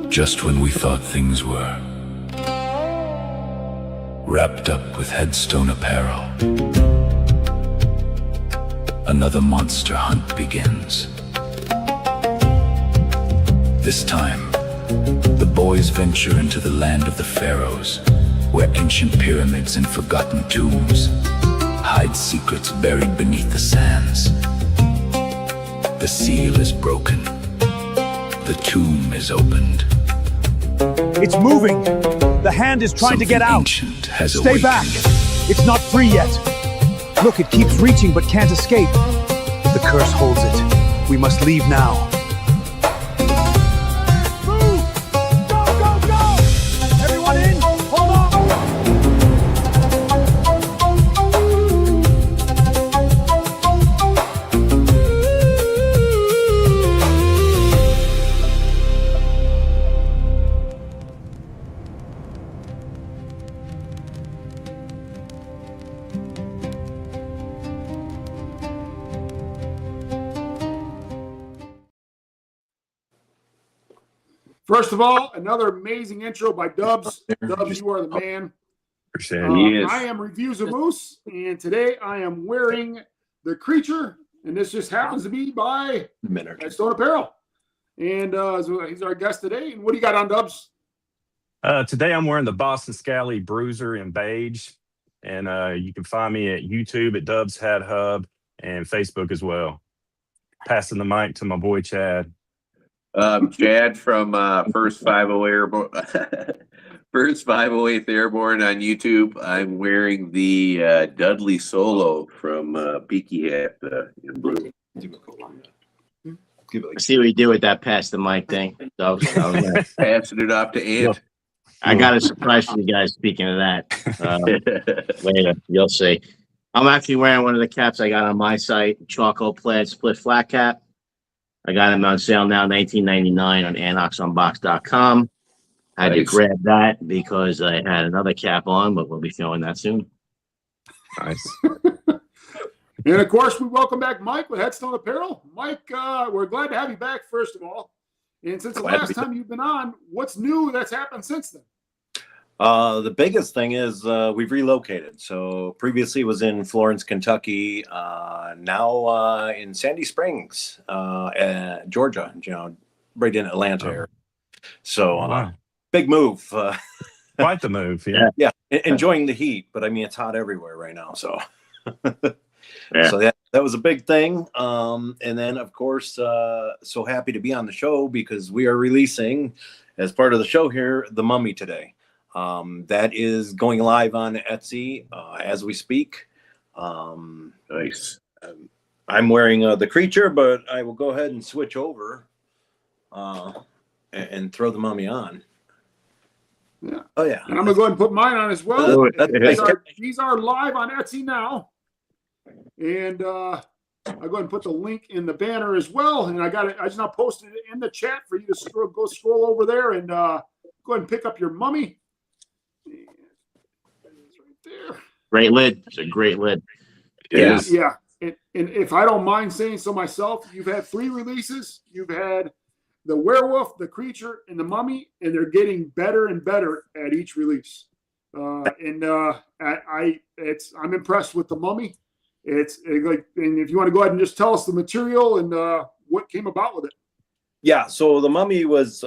Just when we thought things were wrapped up with Headstone Apparel, another monster hunt begins. This time, the boys venture into the land of the pharaohs, where ancient pyramids and forgotten tombs hide secrets buried beneath the sands. The seal is broken. The tomb is opened. It's moving. The hand is trying to get out. Ancient has Stay awakened. back. It's not free yet. Look, it keeps reaching but can't escape. The curse holds it. We must leave now. Move! Go, go, go! Everyone in! Hold on! First of all, another amazing intro by Dubs. Dubs, you are the man. I am Reviews of Moose, and today I am wearing the Creature, and this just happens to be by Headstone Apparel. And so he's our guest today. And what do you got on, Dubs? Today I'm wearing the Boston Scally Bruiser in beige, and you can find me at YouTube at Dubs Hat Hub and Facebook as well. Passing the mic to my boy Chad. Chad from First 508 Airborne, First 508th Airborne on YouTube. I'm wearing the Dudley Solo from Peaky Hat in blue. I see what you do with that pass the mic thing. So, Passing it off to Ant. I got a surprise for you guys. Speaking of that, later you'll see. I'm actually wearing one of the caps I got on my site, Choco Plaid Split Flat Cap. I got them on sale now, $19.99 on anoxunbox.com. I had to grab that because I had another cap on, but we'll be showing that soon. Nice. And of course, we welcome back Mike with Headstone Apparel. Mike, we're glad to have you back, first of all. And since the last time you've been on, what's new that's happened since then? The biggest thing is we've relocated. So previously it was in Florence, Kentucky. Now in Sandy Springs, Georgia. You know, right in Atlanta area. So Wow. big move. Quite the move. Yeah. Yeah, enjoying the heat, but I mean it's hot everywhere right now. So, Yeah. so that was a big thing. And then of course, so happy to be on the show because we are releasing, as part of the show here, The Mummy today. That is going live on Etsy as we speak. Nice. I'm wearing the Creature, but I will go ahead and switch over and throw the Mummy on. Yeah. Oh yeah. And I'm going to go ahead and put mine on as well. That's These are live on Etsy now. And I'll go ahead and put the link in the banner as well. And I got it. I just now posted it in the chat for you to scroll over there and go ahead and pick up your Mummy. It's right there. Great lid. It's a great lid. Yeah. Yeah. And if I don't mind saying so myself, you've had 3 releases. You've had the Werewolf, the Creature, and the Mummy, and they're getting better and better at each release. I'm impressed with the Mummy. It's like, and if you want to go ahead and just tell us the material and what came about with it. Yeah. So the Mummy was.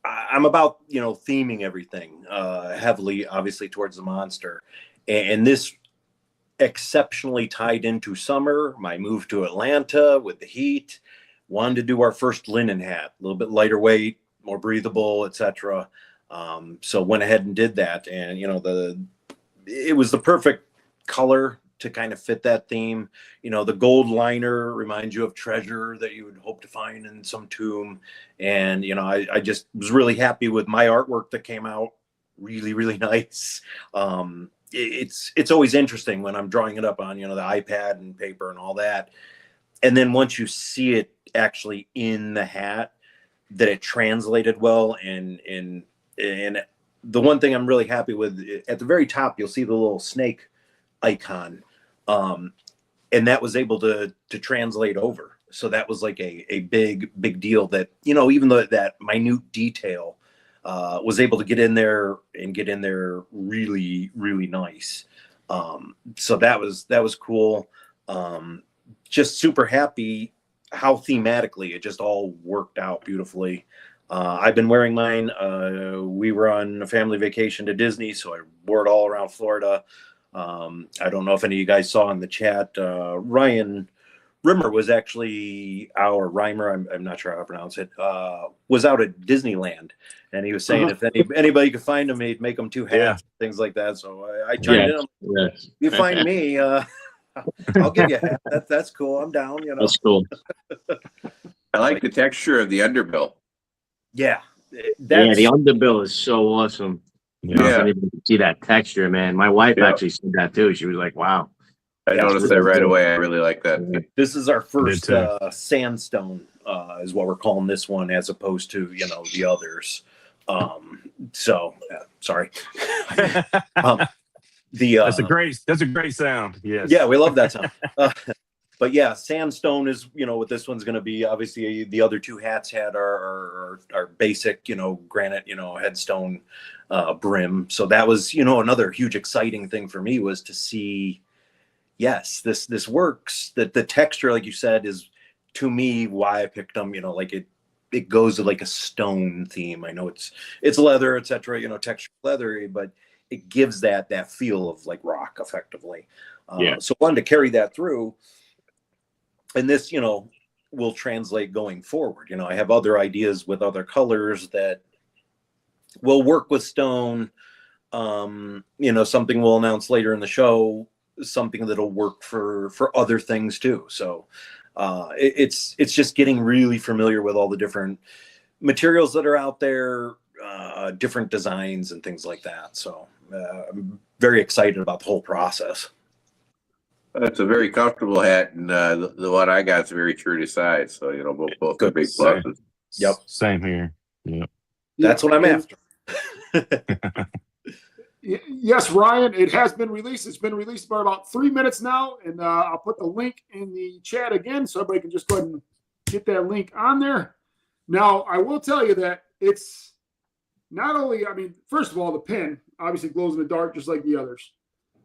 I'm about theming everything heavily, obviously towards the monster, and this exceptionally tied into summer. My move to Atlanta with the heat. Wanted to do our first linen hat, a little bit lighter weight, more breathable, etc. So went ahead and did that, and it was the perfect color to kind of fit that theme. The gold liner reminds you of treasure that you would hope to find in some tomb, and I just was really happy with my artwork that came out. Really, really nice. It's always interesting when I'm drawing it up on the iPad and paper and all that, and then once you see it actually in the hat, that it translated well. And the one thing I'm really happy with, at the very top you'll see the little snake icon, and that was able to translate over. So that was like a big deal that, you know, even though that minute detail was able to get in there really, really nice. So that was cool. Just super happy how thematically it just all worked out beautifully. I've been wearing mine. We were on a family vacation to Disney, so I wore it all around Florida. I don't know if any of you guys saw in the chat, Ryan Rimmer was actually our Reimer. I'm not sure how to pronounce it. Was out at Disneyland, and he was saying if anybody could find him, he'd make them two hats, things like that. So I chimed in. Yes. You find me, I'll give you a hat. That's cool. I'm down. You know, That's cool. I like the texture of the underbill. Yeah, Yeah, the underbill is so awesome. Yeah. I didn't even see that texture, man. My wife actually said that too. She was like, "Wow." I noticed that right away. I really like that. This is our first sandstone, is what we're calling this one, as opposed to, you know, the others. Sorry. That's a great sound. Yes. Yeah, we love that sound. But yeah, sandstone is, you know, what this one's going to be. Obviously, the other two hats had our basic, you know, granite, you know, headstone brim. So that was, you know, another huge exciting thing for me was to see. Yes, this works. That the texture, like you said, is to me why I picked them. You know, like it goes to like a stone theme. I know it's leather, etc. You know, texture leathery, but it gives that feel of like rock, effectively. So I wanted to carry that through, and this, you know, will translate going forward. You know, I have other ideas with other colors that will work with stone. You know, something we'll announce later in the show. Something that'll work for other things too. So it's just getting really familiar with all the different materials that are out there, different designs and things like that. So I'm very excited about the whole process. It's a very comfortable hat, and the one I got is very true to size. So, you know, both are big pluses. Yep. Same here. Yep. That's what I'm after. Yes, Ryan, it has been released. It's been released for about 3 minutes now, and I'll put the link in the chat again so everybody can just go ahead and get that link on there. Now, I will tell you that it's not only, I mean, first of all, the pin obviously glows in the dark just like the others.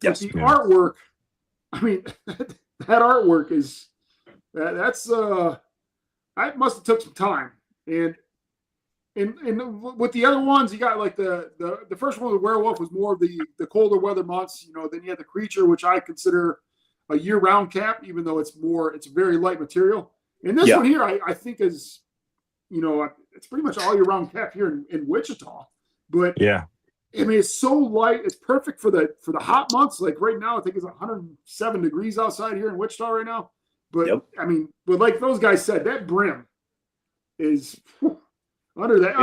Yes. But the artwork, I mean, that artwork is, that's, I must have took some time. And with the other ones, you got like the first one, the werewolf, was more of the colder weather months. You know, then you had the creature, which I consider a year-round cap, even though it's very light material. And this one here, I think is, you know, it's pretty much all year-round cap here in Wichita. But yeah, I mean, it's so light. It's perfect for the hot months. Like right now, I think it's 107 degrees outside here in Wichita right now. But I mean, but like those guys said, that brim is. Under that,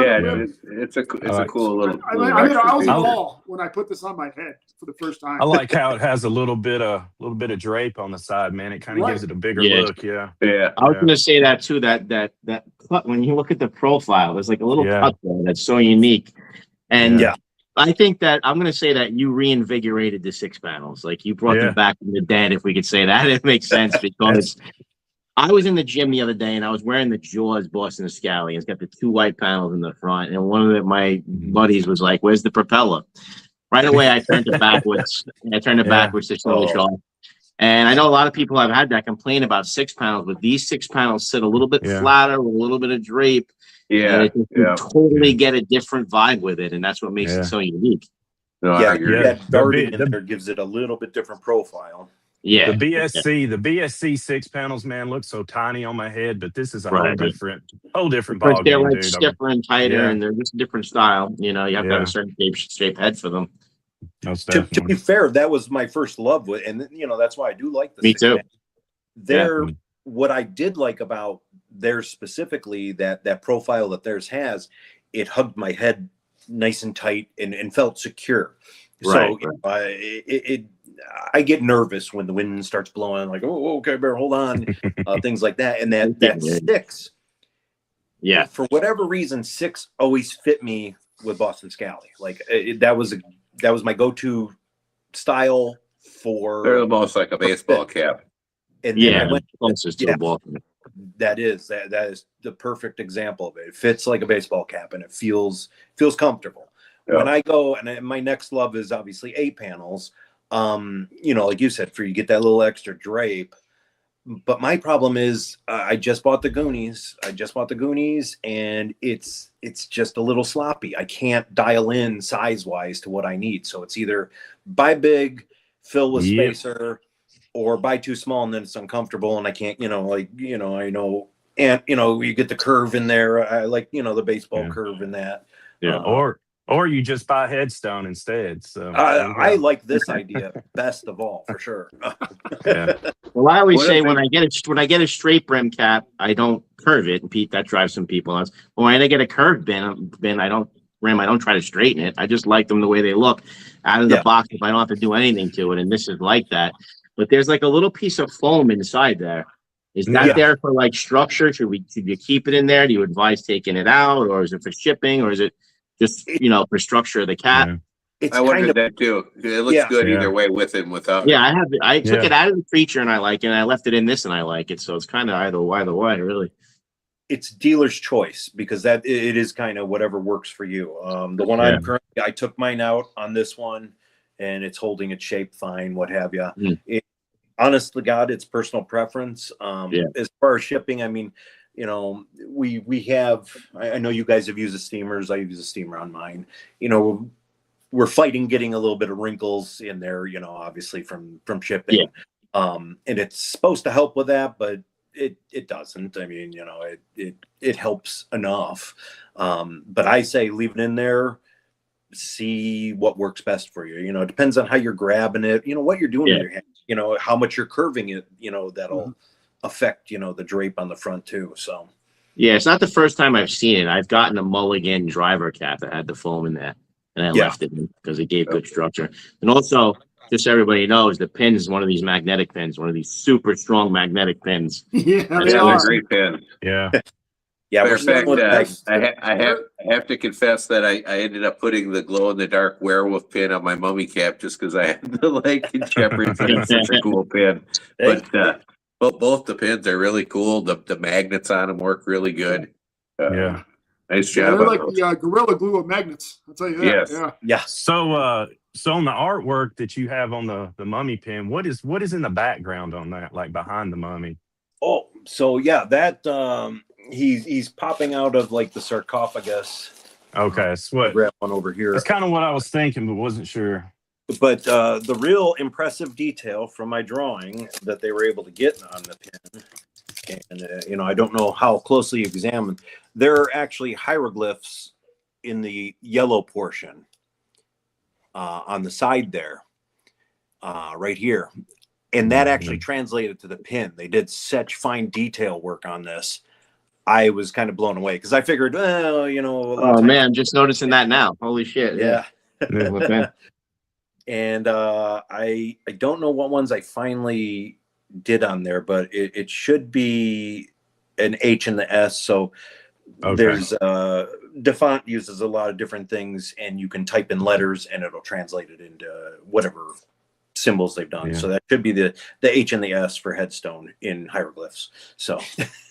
it's a cool little. I was in awe when I put this on my head for the first time. I like how it has a little bit of drape on the side, man. It kind of gives it a bigger look. Yeah. I was going to say that too. That cut, when you look at the profile, there's like a little cut there that's so unique. And I think that I'm going to say that you reinvigorated the 6 panels. Like you brought them back from the dead, if we could say that. It makes sense because. I was in the gym the other day and I was wearing the Jaws Boston Scally. It's got the 2 white panels in the front. And one of my buddies was like, "Where's the propeller?" Right away, I turned it backwards. To show the shot. And I know a lot of people have had that complain about 6 panels, but these 6 panels sit a little bit flatter with a little bit of drape. You totally get a different vibe with it. And that's what makes it so unique. No, that darting in there gives it a little bit different profile. Yeah, the BSC 6 panels, man, look so tiny on my head, but this is a whole different ball game, they're like dude. stiffer and tighter, and they're just a different style. You know, you have to have a certain shape head for them. To be fair, that was my first love with, and you know that's why I do like the. Me too. What I did like about theirs specifically, that profile that theirs has, it hugged my head nice and tight and felt secure. So I get nervous when the wind starts blowing, like, oh, okay, bear, hold on, things like that. And that 6, for whatever reason, 6 always fit me with Boston Scally. Like that was my go-to style for. They're almost like a baseball cap. And I went closest to the ball. that is the perfect example of it. It fits like a baseball cap, and it feels comfortable. Yeah. When I go, and my next love is obviously 8 panels. Like you said, you get that little extra drape. But my problem is I just bought the Goonies. And it's just a little sloppy. I can't dial in size-wise to what I need. So it's either buy big, fill with spacer, or buy too small and then it's uncomfortable and I can't, I know. And, you get the curve in there. I like, the baseball curve in that. Yeah. Or you just buy Headstone instead. So I like this idea best of all, for sure. Yeah. Well, I always say when I get a straight brim cap, I don't curve it, and Pete, that drives some people nuts. But when I get a curved bin, I don't try to straighten it. I just like them the way they look out of the box if I don't have to do anything to it. And this is like that. But there's like a little piece of foam inside there. Is that there for like structure? Should you keep it in there? Do you advise taking it out, or is it for shipping, or is it just for structure of the cap? Yeah. I wondered that too. It looks good either way, with it and without. Yeah, I took it out of the Creature and I like it, and I left it in this and I like it. So it's kind of either way, really. It's dealer's choice, because it is kind of whatever works for you. The one I'm currently, I took mine out on this one, and it's holding its shape fine, what have you. Honest to God, it's personal preference. As far as shipping, I mean, we have, I know you guys have used the steamers. I use a steamer on mine. We're fighting getting a little bit of wrinkles in there, obviously from shipping. And it's supposed to help with that, but it doesn't. I mean, it helps enough. But I say leave it in there, see what works best for you. It depends on how you're grabbing it, what you're doing with your hands, how much you're curving it, that'll affect, the drape on the front too. So yeah, it's not the first time I've seen it. I've gotten a Mulligan driver cap that had the foam in that, and I left it in because it gave good structure. And also, just so everybody knows, the pin is one of these magnetic pins, one of these super strong magnetic pins. Yeah, it's a great pin. Yeah. Yeah, in fact, I have to confess that I ended up putting the glow-in-the-dark werewolf pin on my mummy cap just because I had the Shepherd pin. It's such a cool pin. But both the pins are really cool. The magnets on them work really good. Nice job. They're like the Gorilla Glue of magnets. I'll tell you that. Yeah. So on the artwork that you have on the mummy pin, what is in the background on that, like behind the mummy? Oh, so yeah, that he's popping out of like the sarcophagus. Okay, so what? Grab one over here. That's kind of what I was thinking, but wasn't sure. But the real impressive detail from my drawing that they were able to get on the pin, and I don't know how closely you examined, there are actually hieroglyphs in the yellow portion on the side there, right here, and that actually translated to the pin. They did such fine detail work on this. I was kind of blown away because I figured, oh man, I'm just noticing that now. Holy shit! Yeah. And I don't know what ones I finally did on there, but it should be an H and the S. So there's DeFont uses a lot of different things, and you can type in letters and it'll translate it into whatever symbols they've done. So that should be the H and the S for Headstone in hieroglyphs. So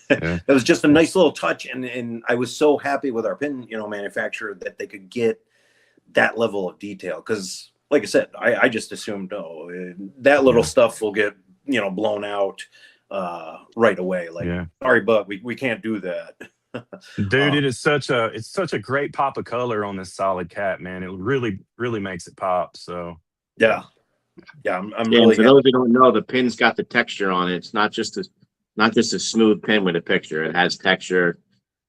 that was just a nice little touch, and I was so happy with our pin manufacturer that they could get that level of detail, because like I said, I just assumed, that little stuff will get, blown out right away. Like, sorry, but we can't do that. Dude, it's such a great pop of color on this solid cap, man. It really, really makes it pop. So I'm really. For those who don't know, the pin's got the texture on it. It's not just a smooth pin with a picture. It has texture.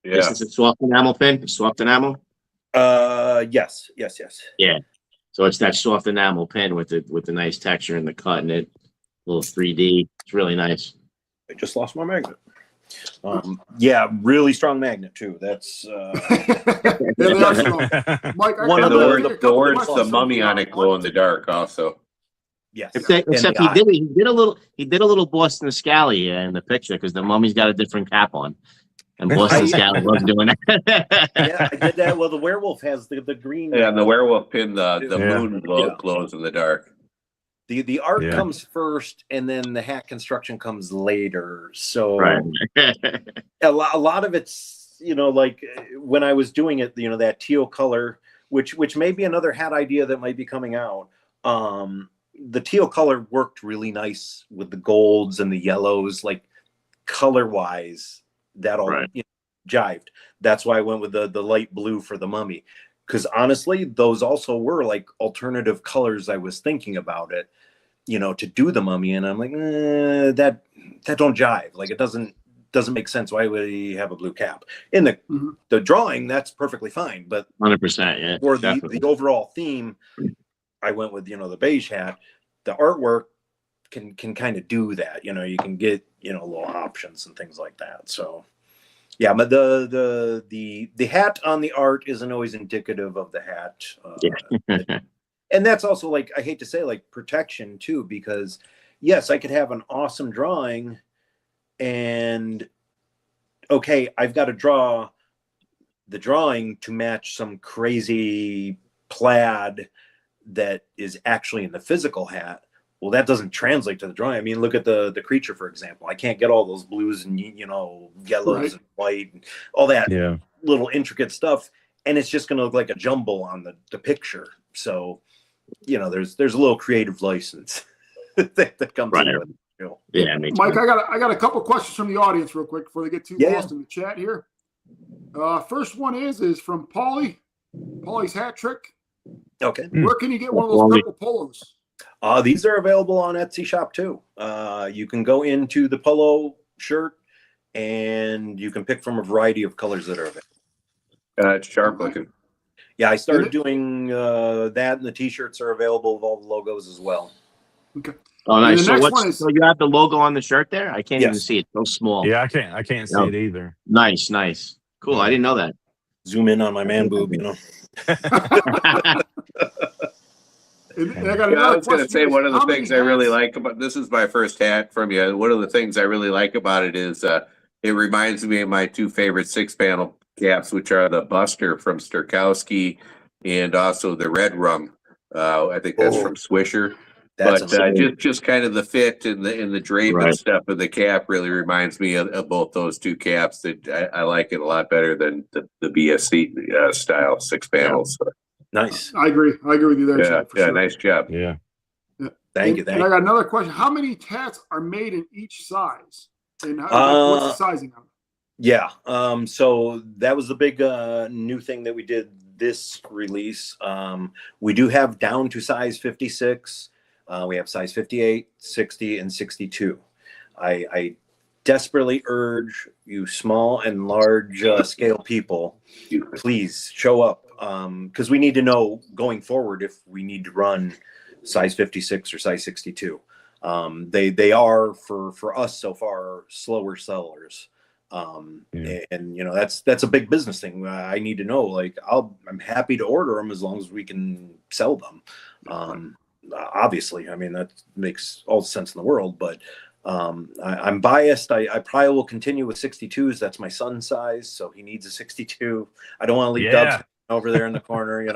Yeah. This is a soft enamel pin. Soft enamel. Yes. Yeah. So it's that soft enamel pen with the nice texture and the cut in it, a little 3D. It's really nice. I just lost my magnet. Really strong magnet too. That's Mike, one of the words "the mummy" on it, glow in the dark. Also, yes. Except he did a little Boston Scally in the picture, because the mummy's got a different cap on. And Boston Scally loves doing that. Yeah, I did that. Well, the werewolf has the green. Yeah, and the werewolf pin, the moon glows in the dark. The art Yeah. comes first, and then the hat construction comes later. So Right. a lot of it's, like when I was doing it, that teal color, which may be another hat idea that might be coming out. The teal color worked really nice with the golds and the yellows, like color wise, that all Right. jived. That's why I went with the light blue for the mummy. Because honestly, those also were like alternative colors. I was thinking about it, to do the mummy, and I'm like, that don't jive. Like it doesn't make sense. Why would he have a blue cap in the drawing? That's perfectly fine, but 100%. Yeah. for Definitely. the overall theme, I went with the beige hat. The artwork can kind of do that. You can get little options and things like that. So. Yeah, but the hat on the art isn't always indicative of the hat. And that's also, like, I hate to say, like, protection too, because yes, I could have an awesome drawing and okay, I've got to draw the drawing to match some crazy plaid that is actually in the physical hat. Well, that doesn't translate to the drawing. I mean, look at the creature, for example. I can't get all those blues and yellows and white and all that little intricate stuff, and it's just going to look like a jumble on the picture. So, there's a little creative license that comes in with it. Yeah, Mike, I got a couple questions from the audience real quick before they get too lost in the chat here. First one is from Paulie's Hat Trick. Okay, where can you get one of those purple polos? These are available on Etsy shop too. You can go into the polo shirt and you can pick from a variety of colors that are available. It's sharp looking. Yeah, I started doing that, and the t-shirts are available with all the logos as well. Okay. Oh, nice. So you have the logo on the shirt there? I can't even see it. So small. Yeah, I can't see it either. Nice. Cool. I didn't know that. Zoom in on my man boob, I was going to say, one of the things I really like about this is my first hat from you. One of the things I really like about it is it reminds me of my two favorite 6-panel caps, which are the Buster from Sturkowski and also the Red Rum. I think that's from Swisher. But just kind of the fit and the drape and stuff of the cap really reminds me of both those two caps. That I like it a lot better than the BSC style 6 panels. So. Nice. I agree with you there. Yeah, sure. Nice job. Yeah. Thank you. And I got another question. How many hats are made in each size? And what's the sizing of them? Yeah. So that was the big new thing that we did this release. We do have down to size 56. We have size 58, 60, and 62. I desperately urge you small and large scale people, please show up, because we need to know going forward if we need to run size 56 or size 62. They are for us so far slower sellers. And that's a big business thing. I need to know, like, I'm happy to order them as long as we can sell them. Obviously, I mean, that makes all the sense in the world, but I'm biased. I probably will continue with 62s. That's my son's size, so he needs a 62. I don't want to leave Dubs over there in the corner,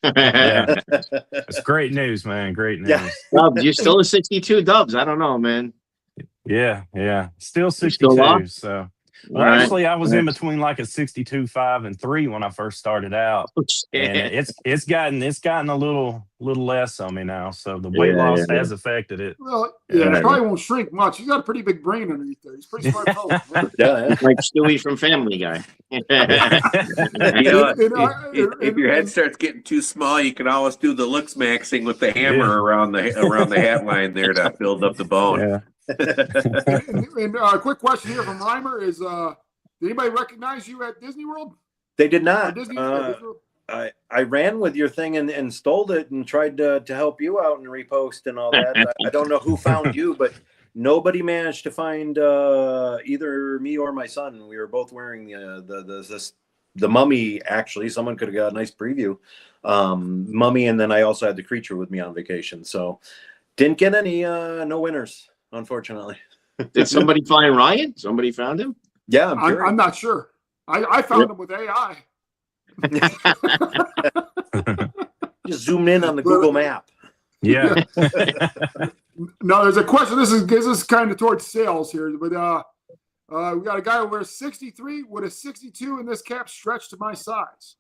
That's great news, man. Great news. Yeah. Dubs, you're still a 62, Dubs. I don't know, man. Yeah. Still 62. So actually, I was in between like a 62, 5, and 3 when I first started out, and it's gotten a little less on me now. So the weight loss has affected it. Well, it probably won't shrink much. He's got a pretty big brain underneath there. He's pretty smart fellow. Like Stewie from Family Guy. If your head starts getting too small, you can always do the looks maxing with the hammer around the hat line there to build up the bone. Yeah. and a quick question here from Reimer is, did anybody recognize you at Disney World? They did not. Disney I ran with your thing and stole it and tried to help you out and repost and all that. I don't know who found you, but nobody managed to find either me or my son. We were both wearing the mummy. Actually, someone could have got a nice preview. Mummy, and then I also had the creature with me on vacation. So didn't get any no winners, unfortunately. Did somebody find Ryan? Somebody found him? Yeah, I'm not sure. I found him with AI. Just zoomed in on the Google map. Yeah. No, there's a question. This is kind of towards sales here, but we got a guy who wears 63. Would a 62 in this cap stretch to my size?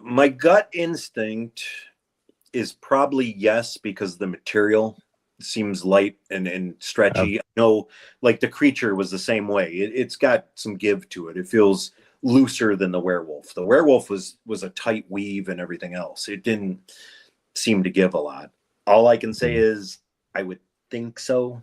My gut instinct is probably yes, because the material seems light and stretchy. I know, like the Creature was the same way. It's got some give to it. It feels looser than the Werewolf. The Werewolf was a tight weave and everything else. It didn't seem to give a lot. All I can say is I would think so.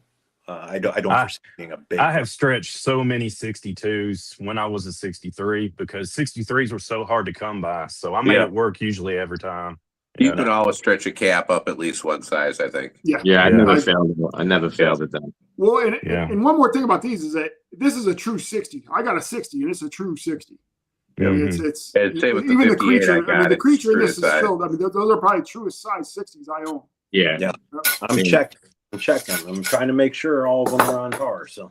I don't foresee being a big. I have stretched so many 62s when I was a 63 because 63s were so hard to come by. So I made it work usually every time. You can always stretch a cap up at least one size, I think. Yeah, I never failed. I never failed at that. Well, and one more thing about these is that this is a true 60. I got a 60, and it's a true 60. It's same with even the the Creature. I got the Creature in this is size. filled. I mean, those are probably truest size 60s I own. Yeah. I'm checking. I'm trying to make sure all of them are on par. So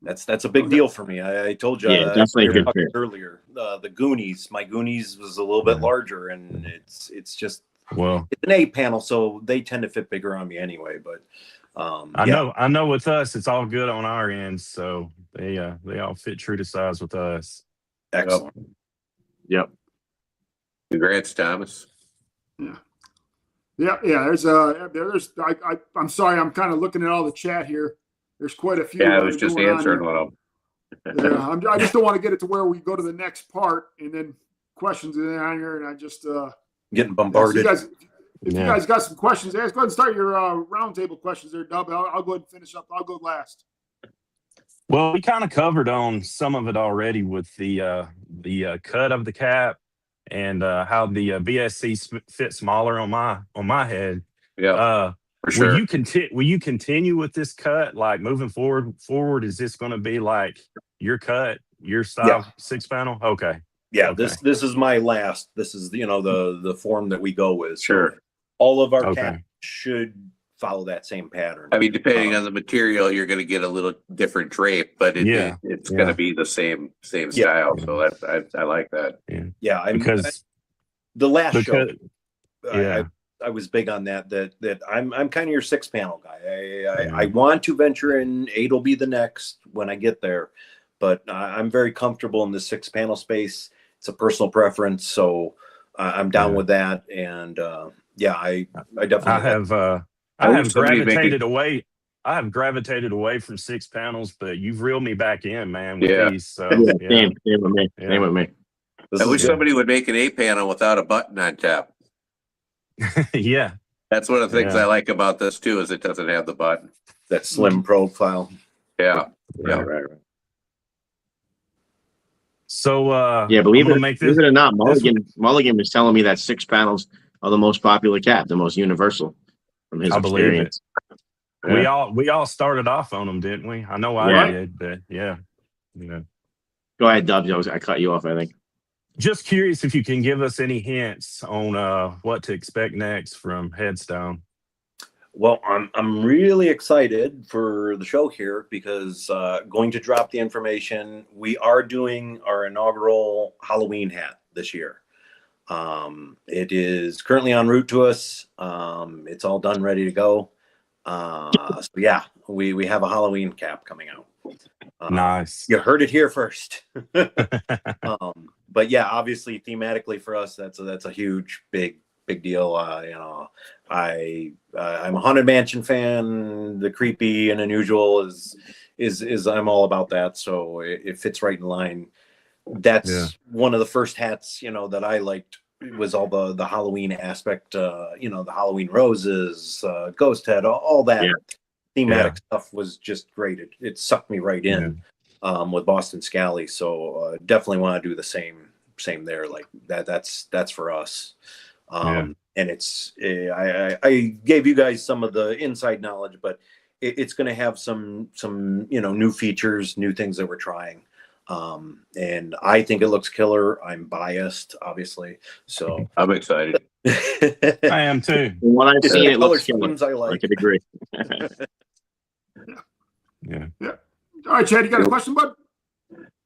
that's a big deal for me. I told you definitely earlier. The Goonies, my Goonies was a little bit larger, and it's just it's an 8 panel, so they tend to fit bigger on me anyway. But I know with us, it's all good on our end, so they all fit true to size with us. Excellent. Yep. Congrats, Thomas. Yeah. There's I'm sorry, I'm kind of looking at all the chat here. There's quite a few. Yeah, I was just answering one of them. I just don't want to get it to where we go to the next part and then questions in on here, and I just getting bombarded. If you guys got some questions, go ahead and start your roundtable questions there, Dub. I'll go ahead and finish up. I'll go last. Well, we kind of covered on some of it already with the cut of the cap and how the BSC fit smaller on my head. Yeah, for sure. Will you continue with this cut, like moving forward? Is this going to be like your cut, your style 6 panel? Okay. Yeah, this is my last. This is the form that we go with. Sure. So all of our caps should follow that same pattern. I mean, depending on the material, you're going to get a little different drape, but it's going to be the same style. So I like that. Yeah, because the last show, I was big on that I'm kind of your 6 panel guy. I want to venture in 8 will be the next when I get there, but I'm very comfortable in the 6 panel space. It's a personal preference, so I'm down with that. And I definitely I have gravitated away. I have gravitated away from 6 panels, but you've reeled me back in, man. With these, so, Same with me. Same with me. I wish somebody would make an 8 panel without a button on top. Yeah, that's one of the things I like about this too, is it doesn't have the button. That slim profile. Right. So believe it or not, Mulligan was telling me that 6 panels are the most popular cap, the most universal from his experience. We all started off on them, didn't we? I know I did, but Go ahead, Dubs. I cut you off, I think. Just curious if you can give us any hints on what to expect next from Headstone. Well, I'm really excited for the show here because going to drop the information. We are doing our inaugural Halloween hat this year. It is currently en route to us. It's all done, ready to go. So yeah, we have a Halloween cap coming out. Nice. You heard it here first. But yeah, obviously thematically for us, that's a huge, big deal. I'm a Haunted Mansion fan. The creepy and unusual is I'm all about that. So it fits right in line. That's one of the first hats, that I liked. It was all the Halloween aspect, the Halloween roses, ghost head, all that thematic stuff was just great. It sucked me right in with Boston Scally. So definitely want to do the same there. Like that's for us. And it's I gave you guys some of the inside knowledge, but it's going to have some new features, new things that we're trying. And I think it looks killer. I'm biased, obviously, so I'm excited. I am too. When I've seen it looks killer. I could agree. Yeah. All right, Chad, you got a question, bud?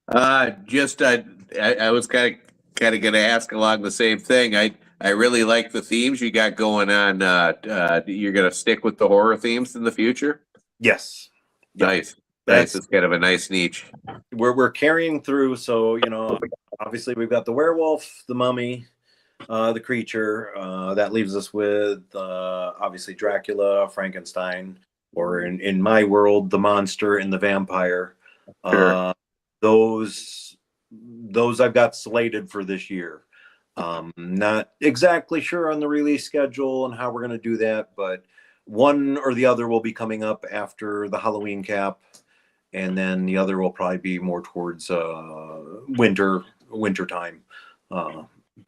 I was kind kind of going to ask along the same thing. I really like the themes you got going on. You're going to stick with the horror themes in the future? Yes. Yeah. Nice. Nice. It's kind of a nice niche. We're carrying through. So, obviously we've got the werewolf, the mummy, the creature. That leaves us with obviously Dracula, Frankenstein, or in my world, the monster and the vampire. Sure. Those I've got slated for this year. Not exactly sure on the release schedule and how we're going to do that, but one or the other will be coming up after the Halloween cap, and then the other will probably be more towards winter time.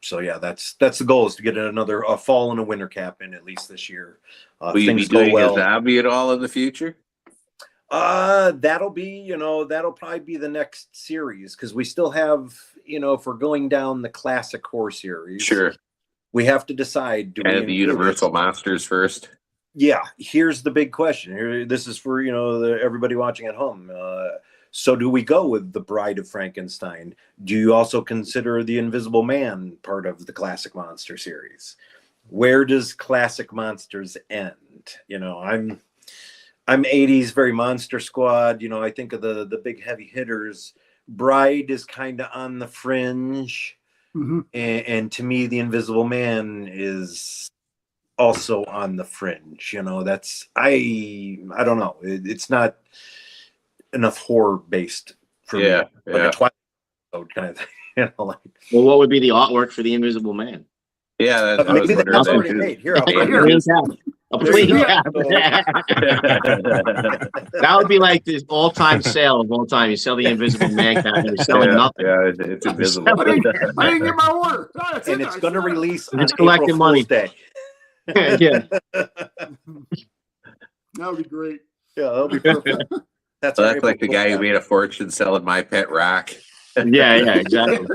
So yeah, that's the goal, is to get a fall and a winter cap in at least this year. Will you be doing a zombie at all in the future? That'll probably be the next series, because we still have, if we're going down the classic horror series, sure, we have to decide. Do we the Universal monsters first? Yeah, here's the big question. This is for everybody watching at home. So do we go with the Bride of Frankenstein? Do you also consider the Invisible Man part of the classic monster series? Where does classic monsters end? I'm 80s, very Monster Squad. I think of the big heavy hitters. Bride is kind of on the fringe. Mm-hmm. And to me, the Invisible Man is also on the fringe. That's, I don't know. It's not enough horror based for me. Like a Twilight kind of thing. Well, what would be the artwourk for the Invisible Man? Yeah, maybe that's already made. Here, I'll put a plain cap. That would be like this all-time sale of all time. You sell the Invisible Man cap and you're selling nothing. Yeah, it's invisible. I didn't get my order. And it's going to release on it's collecting April money. Fool's Day. That would be great. Yeah, that'll be perfect. That's like the guy who made a fortune selling My Pet Rock. Yeah, exactly.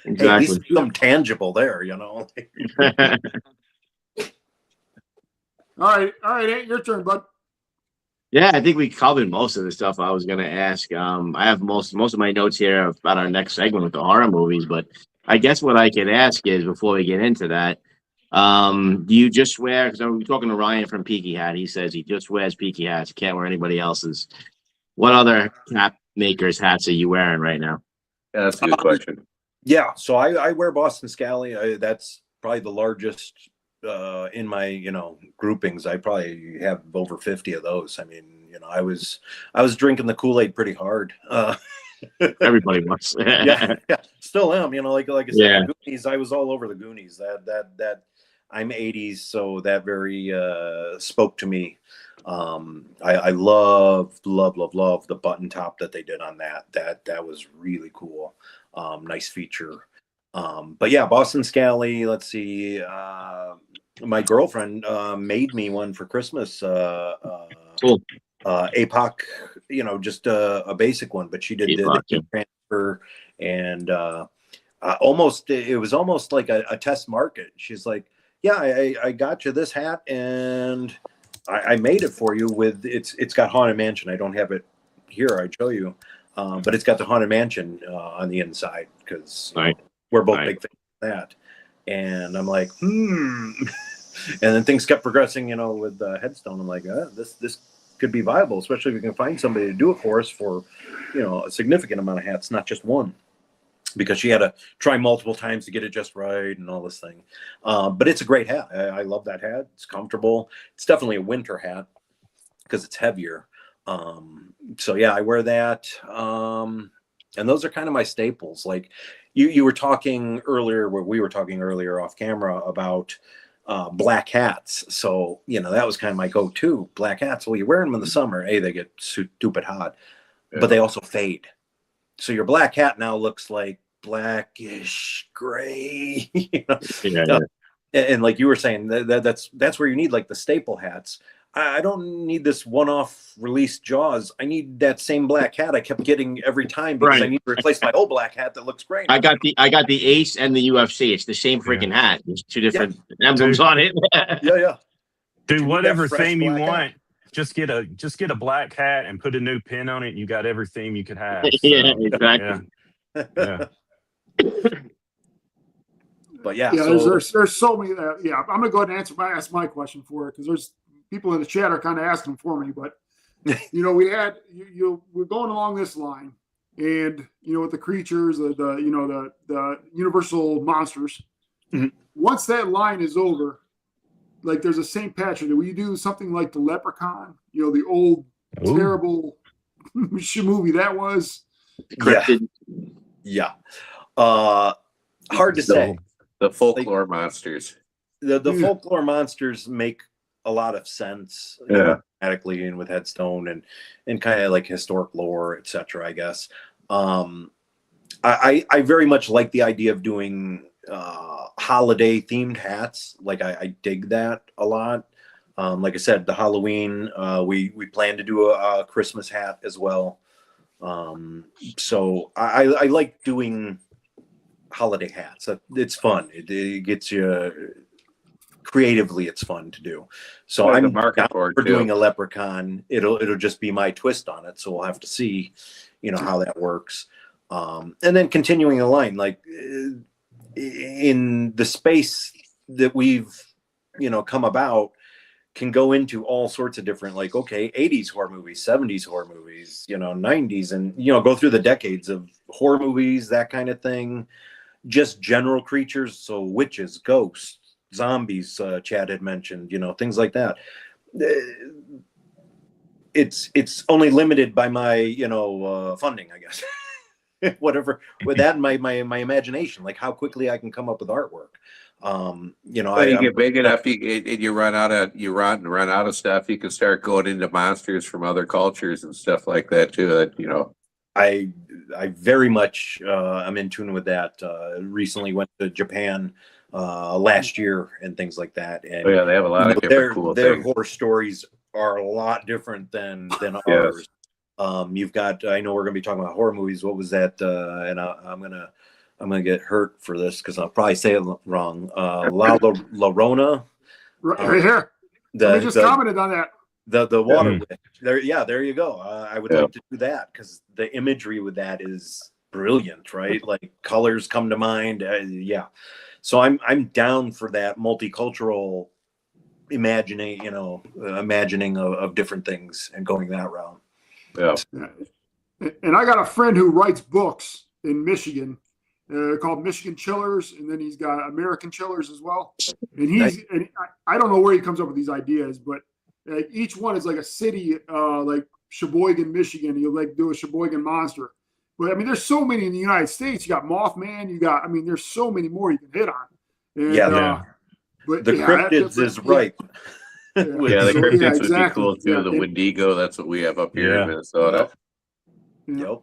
Hey, at least some tangible there, All right, Ant, your turn, bud. Yeah, I think we covered most of the stuff I was going to ask. I have most of my notes here about our next segment with the horror movies, but I guess what I could ask is, before we get into that, do you just wear, because I'm talking to Ryan from Peaky Hat, he says he just wears Peaky hats, can't wear anybody else's. What other cap makers' hats are you wearing right now? Yeah, that's a good question. Yeah, so I wear Boston Scally. That's probably the largest in my groupings. I probably have over 50 of those. I mean, I was drinking the Kool-Aid pretty hard. Everybody was. yeah, still am. Like I said, Goonies. I was all over the Goonies. That I'm 80s, so that very spoke to me. I love the button top that they did on that. That was really cool. Nice feature. But yeah, Boston Scally. Let's see. My girlfriend made me one for Christmas. Cool. APOC, just a basic one, but she did the transfer, and it was almost like a test market. She's like, yeah, I got you this hat, and I made it for you with it's got Haunted Mansion. I don't have it here. I'd show you. But it's got the Haunted Mansion on the inside, because we're both big fans of that. And I'm like, And then things kept progressing, with Headstone. I'm like, this could be viable, especially if we can find somebody to do it for us for, a significant amount of hats, not just one. Because she had to try multiple times to get it just right and all this thing. But it's a great hat. I love that hat. It's comfortable. It's definitely a winter hat because it's heavier. So yeah, I wear that. And those are kind of my staples. Like you were talking earlier, we were talking earlier off camera about black hats. So, that was kind of my go-to, black hats. Well, you wear them in the summer. They get stupid hot, but they also fade. So your black hat now looks like blackish gray. And like you were saying, that's where you need like the staple hats. I don't need this one-off release Jaws. I need that same black hat I kept getting every time, because I need to replace my old black hat that looks great. I got the Ace and the UFC. It's the same freaking hat. There's two different emblems on it. Yeah. Do whatever theme you want. Just get a black hat and put a new pin on it. And you got every theme you could have. So, Yeah, exactly. Yeah. But yeah, Yeah, so there's so many. Yeah, I'm gonna go ahead and ask my question for it because there's people in the chat are kind of asking for me. But we had we're going along this line, and with the creatures, the universal monsters. Mhm. Once that line is over, like there's a St. Patrick. Will you do something like the Leprechaun? The old terrible movie that was. Cryptid. Yeah. Hard to say. The folklore monsters. The folklore monsters make a lot of sense, thematically, and with Headstone and kind of like historic lore, etc. I guess. I very much like the idea of doing holiday themed hats. Like I dig that a lot. Like I said, the Halloween, we plan to do a Christmas hat as well. So I like doing holiday hats. It's fun. It gets you creatively. It's fun to do. So I'm down for doing a leprechaun. It'll just be my twist on it. So we'll have to see, how that works. And then continuing the line, like in the space that we've, come about, can go into all sorts of different, like, okay, 80s horror movies, 70s horror movies, 90s, and, go through the decades of horror movies, that kind of thing. Just general creatures, so witches, ghosts, zombies, Chad had mentioned, things like that. It's only limited by my, funding, I guess. Whatever, with that and my imagination, like how quickly I can come up with artwork. You get big enough, you run out of stuff. You can start going into monsters from other cultures and stuff like that too. I very much am in tune with that. Recently went to Japan last year and things like that. And they have a lot of different cool their things. horror stories are a lot different than ours. You've got, I know we're going to be talking about horror movies. What was that? And I'm gonna get hurt for this because I'll probably say it wrong. La Llorona. Right here. Somebody just commented on that. The water witch. There you go. I would like to do that because the imagery with that is brilliant, right? Like colors come to mind. So I'm down for that multicultural imagining of different things and going that route. Yeah. And I got a friend who writes books in Michigan called Michigan Chillers, and then he's got American Chillers as well. And I don't know where he comes up with these ideas, but each one is like a city, like Sheboygan, Michigan. He'll like do a Sheboygan monster. But I mean, there's so many in the United States. You got Mothman. There's so many more you can hit on. And, but the cryptids is right. The cryptids would be cool too. The Wendigo, that's what we have up here in Minnesota. Yep.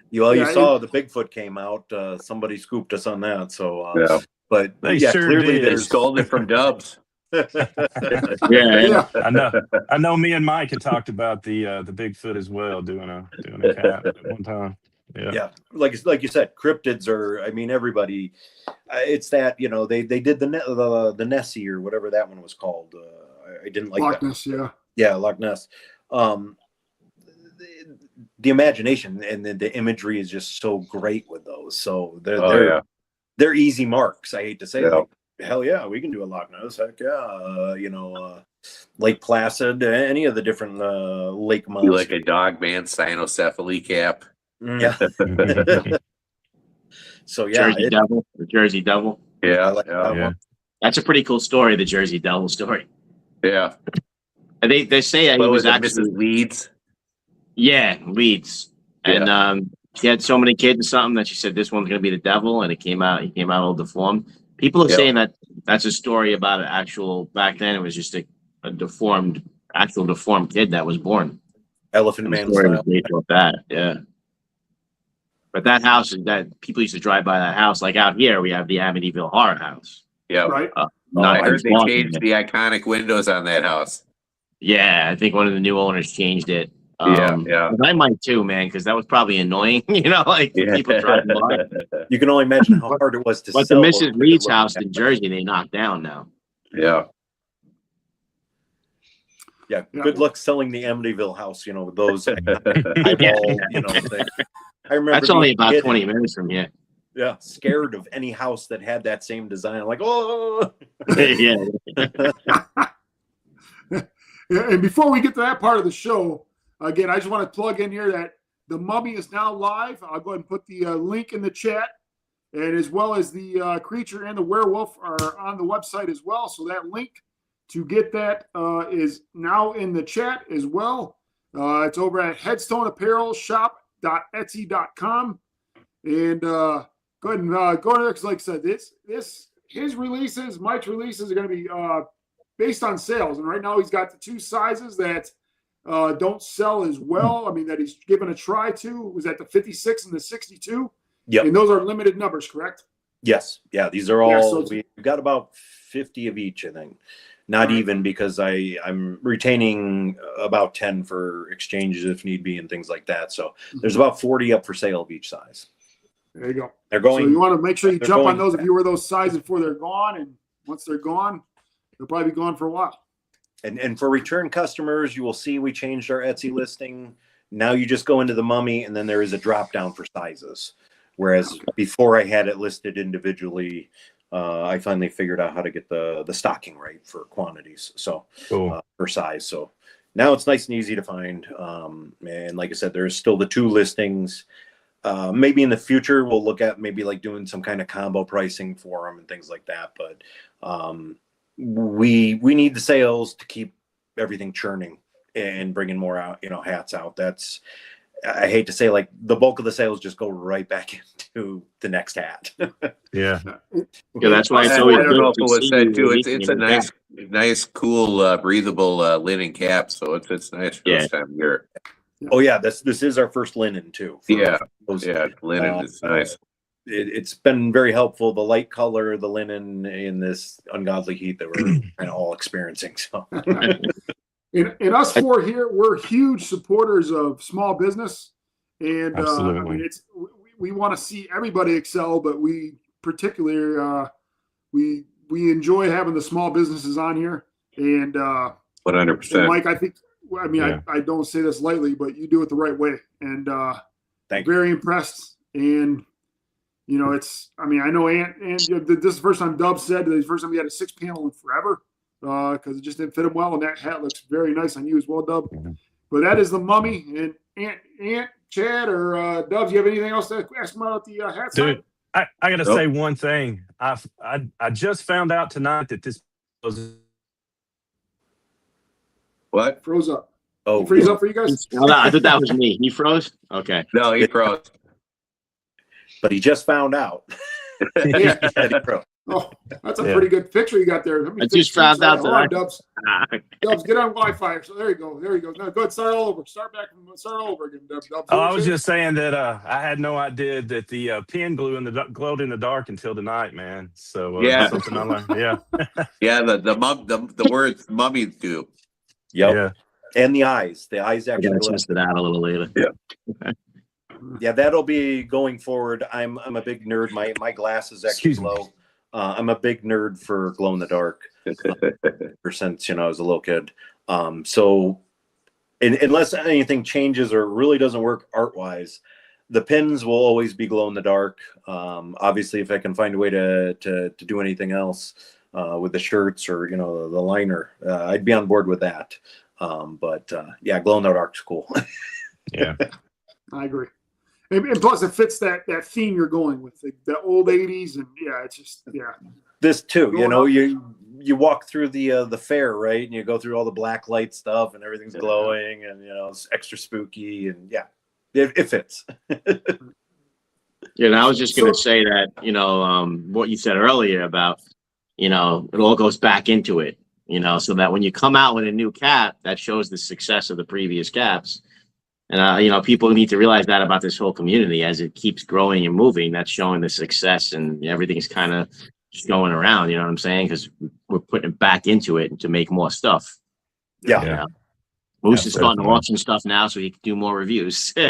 You saw the Bigfoot came out. Somebody scooped us on that. So, but clearly they stole it from Dubs. I know. Me and Mike had talked about the Bigfoot as well, doing a cat at one time. Yeah, like you said, cryptids are. I mean, everybody. It's that they did the Nessie or whatever that one was called. I didn't like Loch that. Ness, Loch Ness. The imagination and the imagery is just so great with those. So they're easy marks. I hate to say it. Hell yeah, we can do a Loch Ness. Heck yeah, Lake Placid, any of the different lake monsters. Like a dog man cynocephaly cap. Yeah. So the Jersey Devil. Yeah, That's a pretty cool story. The Jersey Devil story. Yeah. And they say he was actually Mrs. Leeds. Yeah, Leeds. And she had so many kids or something that she said this one's gonna be the devil, and he came out all deformed. People are saying that that's a story about an actual, back then it was just a deformed kid that was born. Elephant Man style. That, But that house that people used to drive by that house, like out here we have the Amityville Horror House. Yeah, right. I heard they changed the iconic windows on that house. Yeah, I think one of the new owners changed it. I might too, man, because that was probably annoying. People driving by. You can only imagine how hard it was to sell. But the Mrs. Reed's house in Jersey, they knocked down now. Yeah. Yeah. Good luck selling the Amityville house. With those eyeball, things. I remember that's only about 20 minutes from here. Yeah, scared of any house that had that same design. Like, oh, Yeah. And before we get to that part of the show, again, I just want to plug in here that the Mummy is now live. I'll go ahead and put the link in the chat, and as well as the creature and the werewolf are on the website as well. So that link to get that is now in the chat as well. It's over at Headstone Apparel shop.etsy.com. And go ahead and go there, because like I said, his releases, Mike's releases are going to be based on sales. And right now he's got the 2 sizes that don't sell as well. I mean, that he's given a try to. Was that the 56 and the 62? Yep. And those are limited numbers, correct? Yes. Yeah. These are all, Yeah, so we've got about 50 of each, I think. Not even, because I'm retaining about 10 for exchanges if need be and things like that. So there's about 40 up for sale of each size. There you go. They're going. So you want to make sure you jump on going those if you wear those sizes before they're gone. And once they're gone, they'll probably be gone for a while. And for return customers, you will see we changed our Etsy listing. Now you just go into the Mummy, and then there is a drop down for sizes. Whereas before I had it listed individually, I finally figured out how to get the stocking right for quantities. So Cool. for size. So now it's nice and easy to find. And like I said, there's still the 2 listings. Maybe in the future we'll look at maybe like doing some kind of combo pricing for them and things like that. But we need the sales to keep everything churning and bringing more out, hats out. That's, I hate to say, like, the bulk of the sales just go right back into the next hat. Yeah. Yeah, that's why it's I always don't know if good it to was see said you too. It's releasing a it back. nice, cool, breathable linen cap. So it's nice for this time of year. Oh yeah, this is our first linen too. Yeah, those, linen is nice. It's been very helpful. The light color, the linen in this ungodly heat that we're kind of all experiencing. So, And us 4 here, we're huge supporters of small business, and I mean, we want to see everybody excel, but we particularly we enjoy having the small businesses on here. And 100%. Mike, I think, I mean, I don't say this lightly, but you do it the right way, and very impressed. And it's, I mean, I know this is the first time Dub said that the first time he had a 6-panel in forever, because it just didn't fit him well, and that hat looks very nice on you as well, Dub. Mm-hmm. But that is the Mummy. And Ant, Chad, or Dubs, you have anything else to ask him about the hat? Dude, I gotta say one thing. I just found out tonight that this was What? Froze up. oh, He freeze up for you guys? No, I thought that was me. He froze? Okay. No, he froze. but he just found out. Yeah. that he froze. Oh, that's a pretty good picture you got there. I just found out Hold on, that Dubs, get on Wi-Fi. So there you go. There you go. No, go ahead. Start all over. Start all over again, Dubs. Oh, I was just saying that I had no idea that the pen glue glowed in the dark until tonight, man. So something I learned. Yeah. Yeah, the words mummy do. Yep. Yeah. And the eyes. The eyes I actually. gotta test it out a little later. Yeah. Yeah, that'll be going forward. I'm a big nerd. My glasses actually glow. I'm a big nerd for glow in the dark. Ever since I was a little kid. So unless anything changes or really doesn't work art wise, the pins will always be glow in the dark. Obviously, if I can find a way to do anything else with the shirts or the liner, I'd be on board with that. But yeah, glow in the dark's cool. Yeah, I agree. And plus, it fits that theme you're going with, the old '80s, and it's just This too, you walk through the fair, right, and you go through all the black light stuff, and everything's glowing, and it's extra spooky, and it fits. And I was just gonna say that what you said earlier about it all goes back into it, so that when you come out with a new cap, that shows the success of the previous caps. And, people need to realize that about this whole community as it keeps growing and moving. That's showing the success, and everything's kind of just going around. You know what I'm saying? Because we're putting it back into it to make more stuff. Yeah. Moose is starting to auction stuff now, so he can do more reviews. We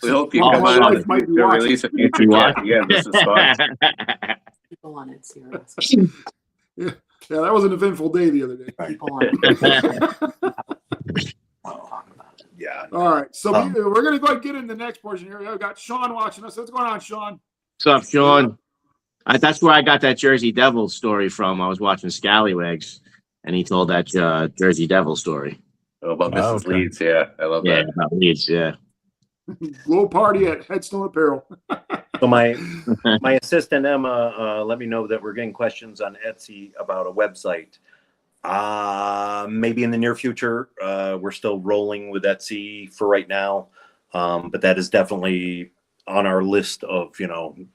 hope you come on to release a future cap. Yeah, this is fun. People on it, seriously. Yeah, that was an eventful day the other day. People on it. Yeah. All right. So we're going to go ahead and get in the next portion here. We've got Sean watching us. What's going on, Sean? What's up, Sean? That's where I got that Jersey Devil story from. I was watching Scallywags, and he told that Jersey Devil story. Oh, about Mrs. Leeds. Yeah, I love that. Yeah, about Leeds. Yeah. Blow party at Headstone Apparel. So my assistant Emma let me know that we're getting questions on Etsy about a website. Maybe in the near future. We're still rolling with Etsy for right now, but that is definitely on our list of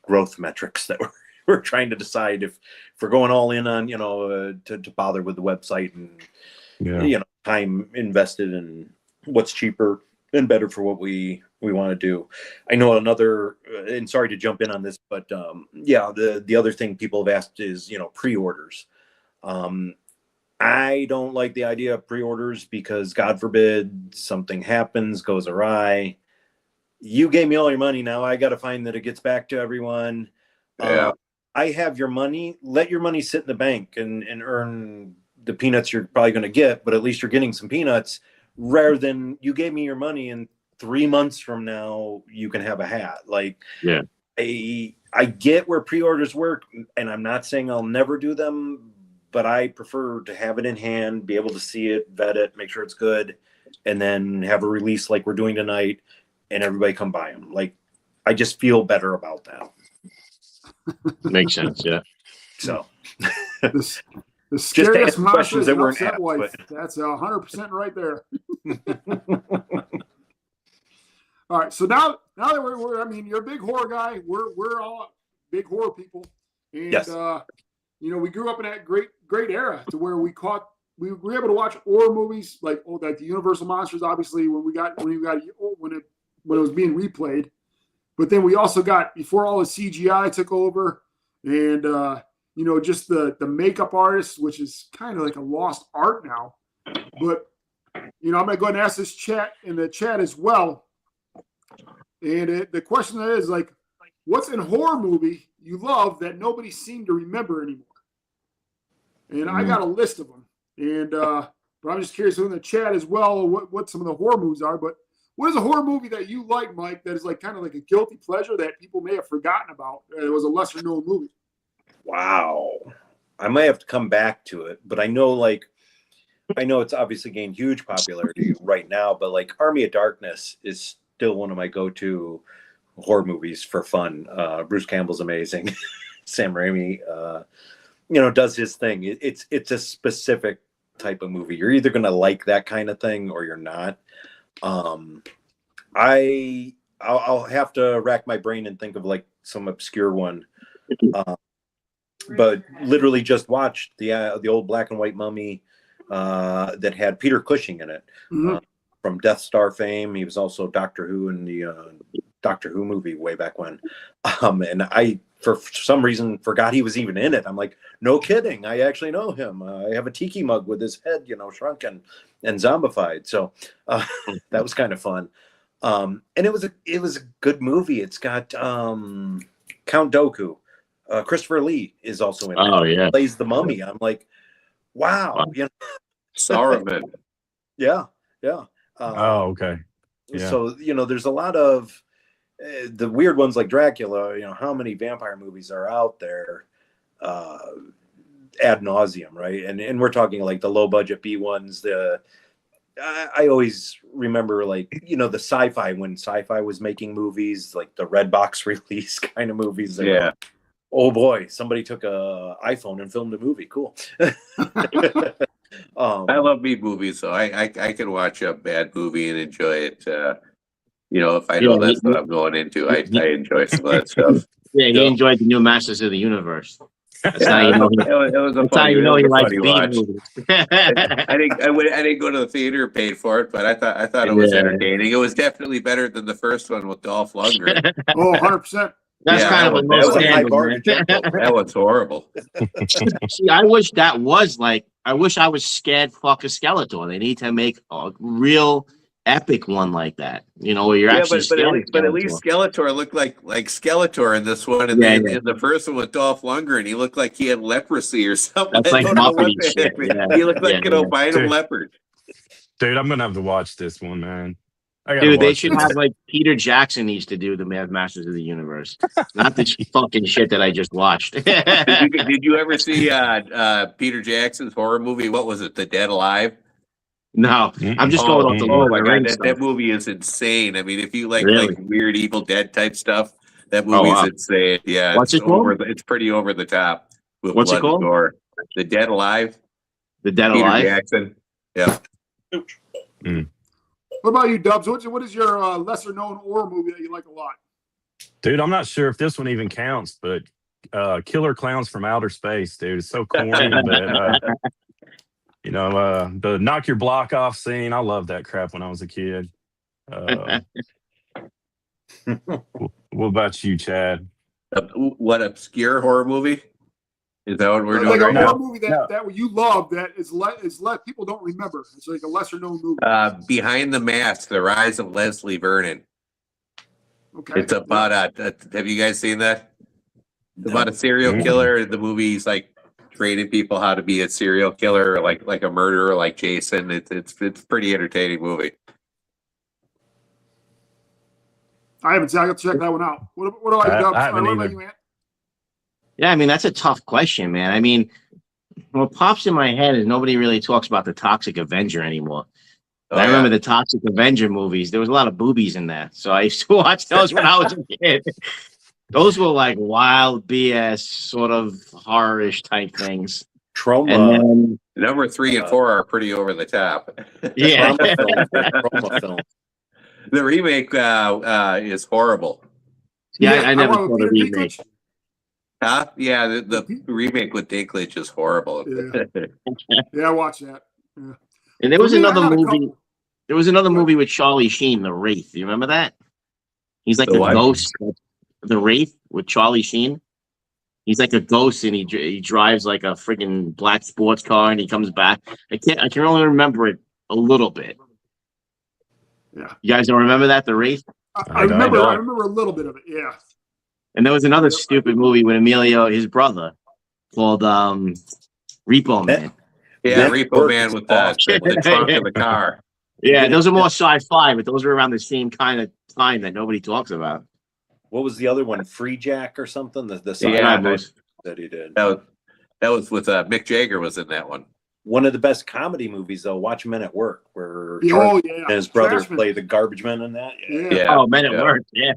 growth metrics that we're trying to decide if we're going all in on to bother with the website and time invested and what's cheaper and better for what we want to do. I know another, and sorry to jump in on this, but the other thing people have asked is pre-orders. I don't like the idea of pre-orders because God forbid something happens, goes awry. You gave me all your money. Now I got to find that it gets back to everyone. Yeah. I have your money. Let your money sit in the bank and earn the peanuts you're probably going to get, but at least you're getting some peanuts rather than you gave me your money and 3 months from now you can have a hat. Like, yeah, I get where pre-orders work, and I'm not saying I'll never do them, but I prefer to have it in hand, be able to see it, vet it, make sure it's good, and then have a release like we're doing tonight and everybody come buy them. Like, I just feel better about that. Makes sense. Yeah. So the scariest questions that weren't upset asked, wife. but... That's 100% right there. All right. So now that we're I mean, you're a big horror guy. We're all big horror people. And yes. We grew up in that great era to where we were able to watch horror movies like the Universal Monsters, obviously when it was being replayed. But then we also got, before all the CGI took over, and just the makeup artists, which is kind of like a lost art now. But I'm gonna go ahead and ask this chat in the chat as well. And the question is like, what's in horror movie you love that nobody seemed to remember anymore? And I got a list of them. And but I'm just curious in the chat as well what some of the horror movies are. But what is a horror movie that you like, Mike, that is like kind of like a guilty pleasure that people may have forgotten about? It was a lesser known movie. Wow. I might have to come back to it, but I know it's obviously gained huge popularity right now, but like Army of Darkness is still one of my go-to horror movies for fun. Bruce Campbell's amazing. Sam Raimi, does his thing. It's a specific type of movie. You're either going to like that kind of thing or you're not. I'll have to rack my brain and think of like some obscure one. But literally just watched the old black and white Mummy that had Peter Cushing in it, from Death Star fame. He was also Doctor Who in the Doctor Who movie way back when. And I, for some reason, forgot he was even in it. I'm like, no kidding. I actually know him. I have a tiki mug with his head, shrunken and zombified. So that was kind of fun. And it was a good movie. It's got Count Dooku. Christopher Lee is also in it. Oh, yeah. He plays the mummy. I'm like, wow. Saruman. Yeah. Oh, okay. Yeah. So, there's a lot of the weird ones like Dracula. How many vampire movies are out there ad nauseum, right? And we're talking like the low budget B ones. I always remember like, the sci-fi, when sci-fi was making movies, like the red box release kind of movies. Yeah. Oh boy, somebody took a iPhone and filmed a movie. Cool. I love B movies, so I can watch a bad movie and enjoy it. If I know that's what I'm going into, I enjoy some of that stuff. Yeah, he enjoyed the new Masters of the Universe. That's how Yeah, you know it was a funny, he likes funny B watch. movies. I didn't go to the theater and paid for it, but I thought it was entertaining. It was definitely better than the first one with Dolph Lundgren. Oh, 100%. That's kind of a low standard, man. That was horrible. See, I wish I was scared fuck a Skeletor. They need to make a real epic one like that. Where you're actually scared. But at least Skeletor looked like Skeletor in this one, and then in the first one with Dolph Lundgren, he looked like he had leprosy or something. That's like Muppety shit. He looked like an albino leopard. Dude, I'm gonna have to watch this one, man. gotta Dude, they watch should this. have like Peter Jackson needs to do the Masters of the Universe, not this fucking shit that I just watched. Did you ever see Peter Jackson's horror movie? What was it? The Dead Alive? No, I'm just going off the Oh Lord my of the god, Rings that stuff. movie is insane. I mean, if you like Really? weird Evil Dead type stuff, that Oh, movie is wow. insane. Yeah, What's it's it called? it's pretty over the top with What's it blood and called? gore. The Dead Alive. The Dead Peter Alive? Jackson. Yeah. What about you, Dubs? What is your lesser known horror movie that you like a lot? Dude, I'm not sure if this one even counts, but Killer Clowns from Outer Space, dude. It's so corny, but the knock your block off scene. I loved that crap when I was a kid. What about you, Chad? What obscure horror movie? Is that what we're doing Like a right horror now? movie that you love that is people don't remember. It's like a lesser known movie. Behind the Mask: The Rise of Leslie Vernon. Okay. It's about have you guys seen that? It's about a serial killer. The movie's like training people how to be a serial killer, like a murderer, like Jason. It's pretty entertaining movie. I haven't seen. I got to check that one out. What about you, Dubs? I haven't What about either. you, man? Yeah, I mean, that's a tough question, man. I mean, what pops in my head is nobody really talks about the Toxic Avenger anymore. Oh, I yeah. remember the Toxic Avenger movies. There was a lot of boobies in there. So I used to watch those when I was a kid. Those were like wild BS, sort of horror-ish type things. Trauma. And then, Number 3 and 4 are pretty over the top. yeah. Trauma film. The remake is horrible. Yeah, I never want saw the Peter remake. Dinklage. Huh? Yeah, the remake with Dinklage is horrible. Yeah, watch that. Yeah. And there was For me, I another got a movie. couple. There was another movie with Charlie Sheen, The Wraith. You remember that? He's like The the what? ghost. The Wraith with Charlie Sheen. He's like a ghost, and he drives like a friggin' black sports car, and he comes back. I can only remember it a little bit. Yeah. You guys don't remember that, The Wraith? I remember a little bit of it. Yeah. And there was another stupid movie with Emilio, his brother, called Repo Man. Yeah, That Repo work Man is with the trunk of the car. Yeah, those are more sci-fi, but those were around the same kind of time that nobody talks about. What was the other one? Free Jack or something? The Yeah, that he did. That was with Mick Jagger was in that one. One of the best comedy movies, though. Watch Men at Work, where Oh, Charlie yeah. and his brother Trashman. play the garbage men in that. Yeah. Yeah. Oh, Men at yeah. Work. Yeah,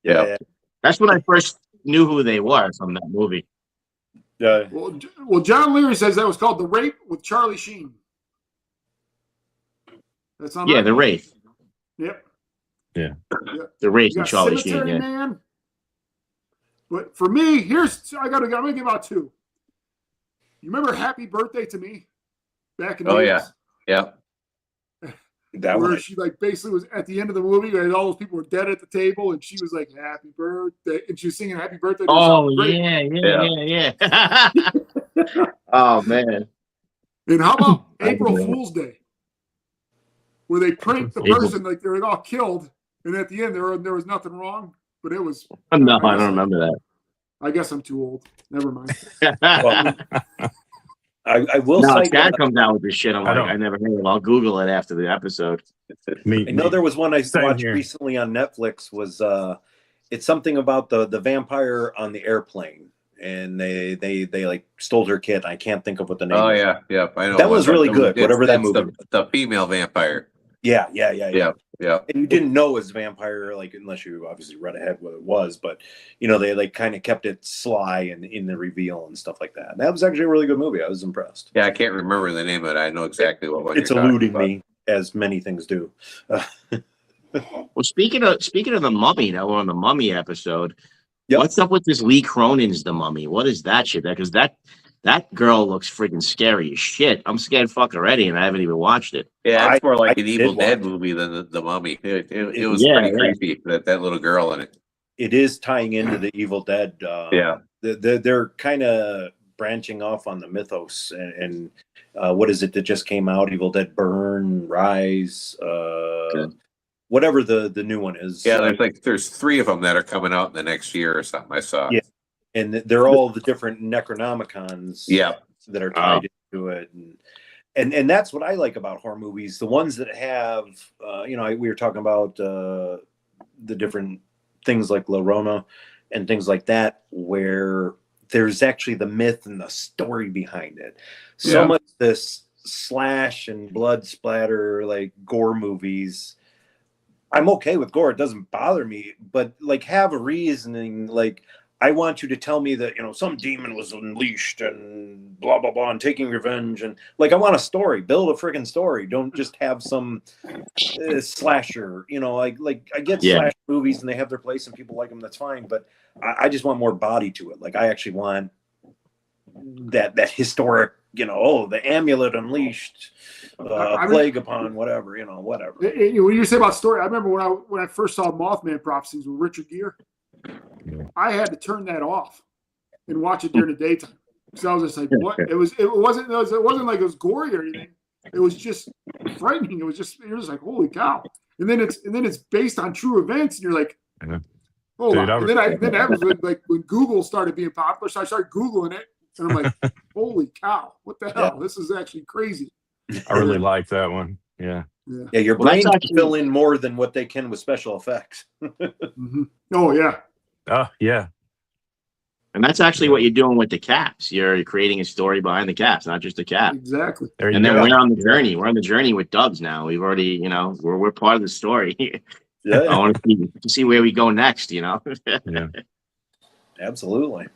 Yeah. that's when I first knew who they were from that movie. Well, John Leary says that was called The Rape with Charlie Sheen. That's on. Yeah, right? The Wraith. Yep. The Wraith You and got Charlie Sheen. Cemetery Yeah. Man. But for me, I'm gonna give out 2. You remember Happy Birthday to Me? Back in the Oh, 80s? yeah. That Where one. she like basically was at the end of the movie and all those people were dead at the table and she was like happy birthday and she was singing happy birthday to Oh herself. Great. yeah. Oh man. And how about I April know. Fool's Day, where they pranked the April- person like they were all killed, and at the end there was nothing wrong, but it was. No, I don't remember that. I guess I'm too old. Never mind. Well, I will No, say Chad comes out with this shit. I'm I like, don't- I never heard it. I'll Google it after the episode. Me, I know there was one I Same watched here. recently on Netflix. Was it's something about the vampire on the airplane, and they like stole her kid. I can't think of what the name. Oh is. yeah. I know. That was really good, It's- whatever that that's movie The female vampire. Yeah. Yeah. And you didn't know it was vampire, like unless you obviously read ahead what it was. But they like kind of kept it sly and in the revel and stuff like that. And that was actually a really good movie. I was impressed. Yeah, I can't remember the name of it. I know exactly what one It's you're talking eluding about. me, as many things do. Well, speaking of the Mummy, that we're on the Mummy episode. Yep. What's up with this Lee Cronin's The Mummy? What is that shit? Because that girl looks freaking scary as shit. I'm scared fuck already, and I haven't even watched it. Yeah, it's more like I an Evil did Dead watch it. movie than the Mummy. It was Yeah, pretty yeah. creepy. That little girl in it. It is tying into the Evil Dead. Yeah. They're kind of branching off on the mythos and what is it that just came out? Evil Dead Burn, Rise, whatever the new one is. Yeah, there's 3 of them that are coming out in the next year or something. I saw. Yeah. And they're all the different Necronomicons. Yeah. That are tied into it. And And that's what I like about horror movies. The ones that have, we were talking about the different things like La Llorona and things like that, where there's actually the myth and the story behind it. So much this slash and blood splatter, like gore movies, I'm okay with gore. It doesn't bother me, but like have a reasoning. Like I want you to tell me that, some demon was unleashed and blah, blah, blah, and taking revenge. And like, I want a story, build a freaking story. Don't just have some slasher, like I get slasher movies and they have their place and people like them. That's fine. But I just want more body to it. Like I actually want that historic, the amulet unleashed, plague upon whatever, whatever. When you say about story, I remember when I first saw Mothman Prophecies with Richard Gere, I had to turn that off and watch it during the daytime. So I was just like, what? It wasn't like it was gory or anything. It was just frightening. It was just like, holy cow. And then it's based on true events, and you're like, hold on. And then that was when Google started being popular. So I started Googling it, and I'm like, holy cow, what the hell? This is actually crazy. I really like that one. Yeah. Yeah, your brain can fill in more than what they can with special effects. Oh yeah. Oh yeah. And that's actually what you're doing with the caps. You're creating a story behind the caps, not just the cap. Exactly. And then we're on the journey. We're on the journey with Dubs now. We've already, we're part of the story. I want to see where we go next. Yeah. Absolutely.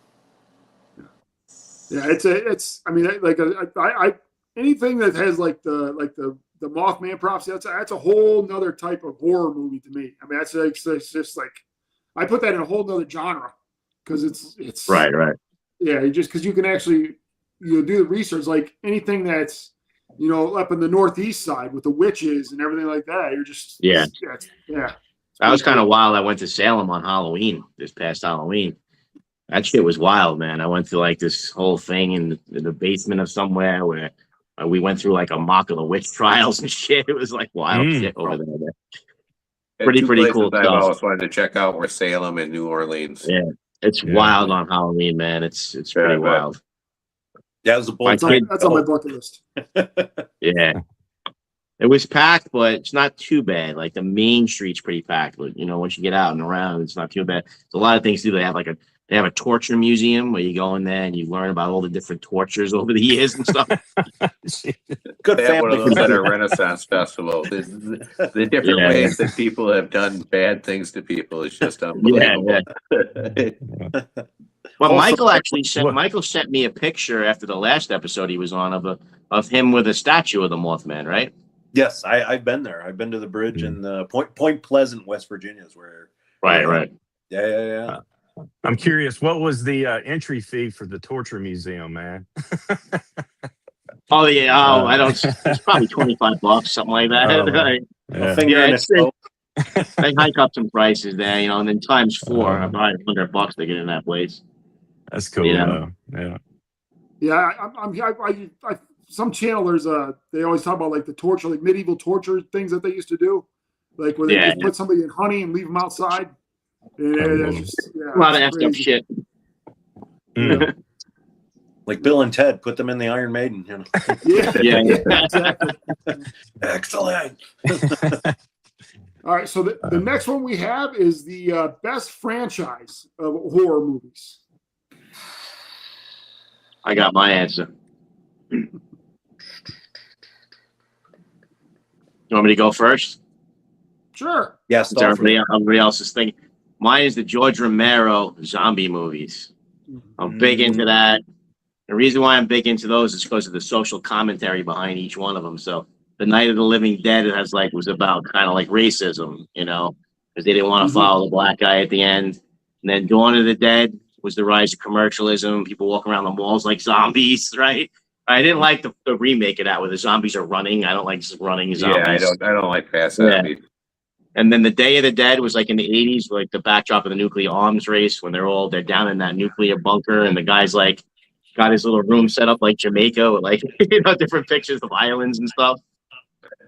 Yeah, it's. I mean, like I anything that has like the Mothman Prophecy. That's a whole nother type of horror movie to me. I mean, it's just like I put that in a whole nother genre because it's right. Yeah, just because you can actually do the research, like anything that's up in the northeast side with the witches and everything like that. You're just yeah. That was kind of wild. I went to Salem on Halloween this past Halloween. That shit was wild, man. I went through like this whole thing in the basement of somewhere where we went through like a mock of the witch trials and shit. It was like wild shit over there. Pretty cool stuff. I've always wanted to check out were Salem and New Orleans. Yeah, it's wild on Halloween, man. It's pretty wild. Yeah, it was a bold that's on my bucket list. Yeah. It was packed, but it's not too bad. Like the main street's pretty packed, but once you get out and around, it's not too bad. There's a lot of things to do. They have a torture museum where you go in there and you learn about all the different tortures over the years and stuff. Good family. One of those at a Renaissance festival. The different ways that people have done bad things to people is just unbelievable. Well, Michael sent me a picture after the last episode he was on of him with a statue of the Mothman, right? Yes, I've been there. I've been to the bridge in Point Pleasant, West Virginia, is where. Right. Yeah. I'm curious, what was the entry fee for the torture museum, man? Oh yeah, I don't. It's probably $25, something like that. They hike up some prices there, and then times 4, about $100 to get in that place. That's cool. Yeah. I some channelers they always talk about like the torture, like medieval torture things that they used to do, like where they just put somebody in honey and leave them outside. A lot of effed up shit. Like Bill and Ted, put them in the Iron Maiden. Yeah, exactly. Excellent. All right, so the next one we have is the best franchise of horror movies. I got my answer. You want me to go first? Sure. Yes. Everybody else is thinking. Mine is the George Romero zombie movies. I'm big into that. The reason why I'm big into those is because of the social commentary behind each one of them. So the Night of the Living Dead was about kind of like racism, because they didn't want to follow the black guy at the end. And then Dawn of the Dead was the rise of commercialism. People walk around the malls like zombies, right? I didn't like the remake of that where the zombies are running. I don't like running zombies. Yeah, I don't like fast zombies. And then the Day of the Dead was like in the 80s, like the backdrop of the nuclear arms race when they're down in that nuclear bunker and the guy's like got his little room set up like Jamaica with like different pictures of islands and stuff.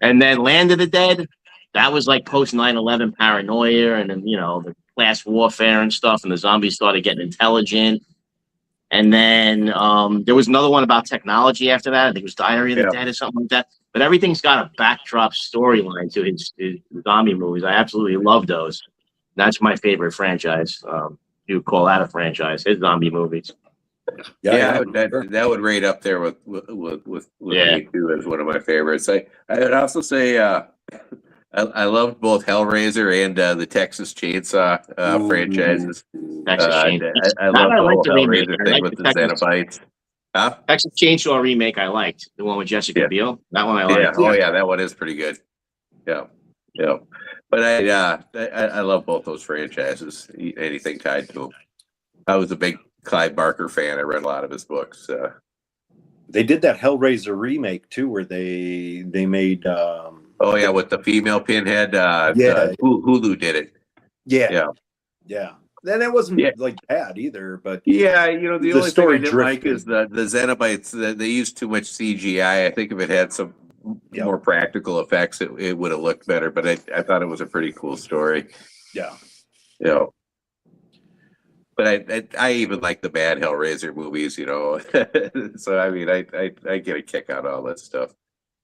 And then Land of the Dead, that was like post 9/11 paranoia and then the class warfare and stuff, and the zombies started getting intelligent. And then there was another one about technology after that. I think it was Diary of the Dead or something like that. But everything's got a backdrop storyline to his zombie movies. I absolutely love those. That's my favorite franchise. You would call that a franchise, his zombie movies. Yeah, that would rate up there with me too as one of my favorites. I would also say I loved both Hellraiser and the Texas Chainsaw franchises. Texas Chainsaw. I love the whole Hellraiser thing with the Xenobites. Huh? Texas Chainsaw remake I liked. The one with Jessica Biel. That one I liked. Yeah. Oh yeah, that one is pretty good. Yeah. Yeah. But I love both those franchises. Anything tied to them. I was a big Clive Barker fan. I read a lot of his books. They did that Hellraiser remake too, where they made. Oh yeah, with the female Pinhead. Hulu did it. Yeah. Then it wasn't like bad either, but yeah, the only story thing I didn't like is the Xenobites. They used too much CGI. I think if it had some more practical effects, it would have looked better. But I thought it was a pretty cool story. Yeah. But I even like the bad Hellraiser movies, So I mean, I get a kick out of all that stuff.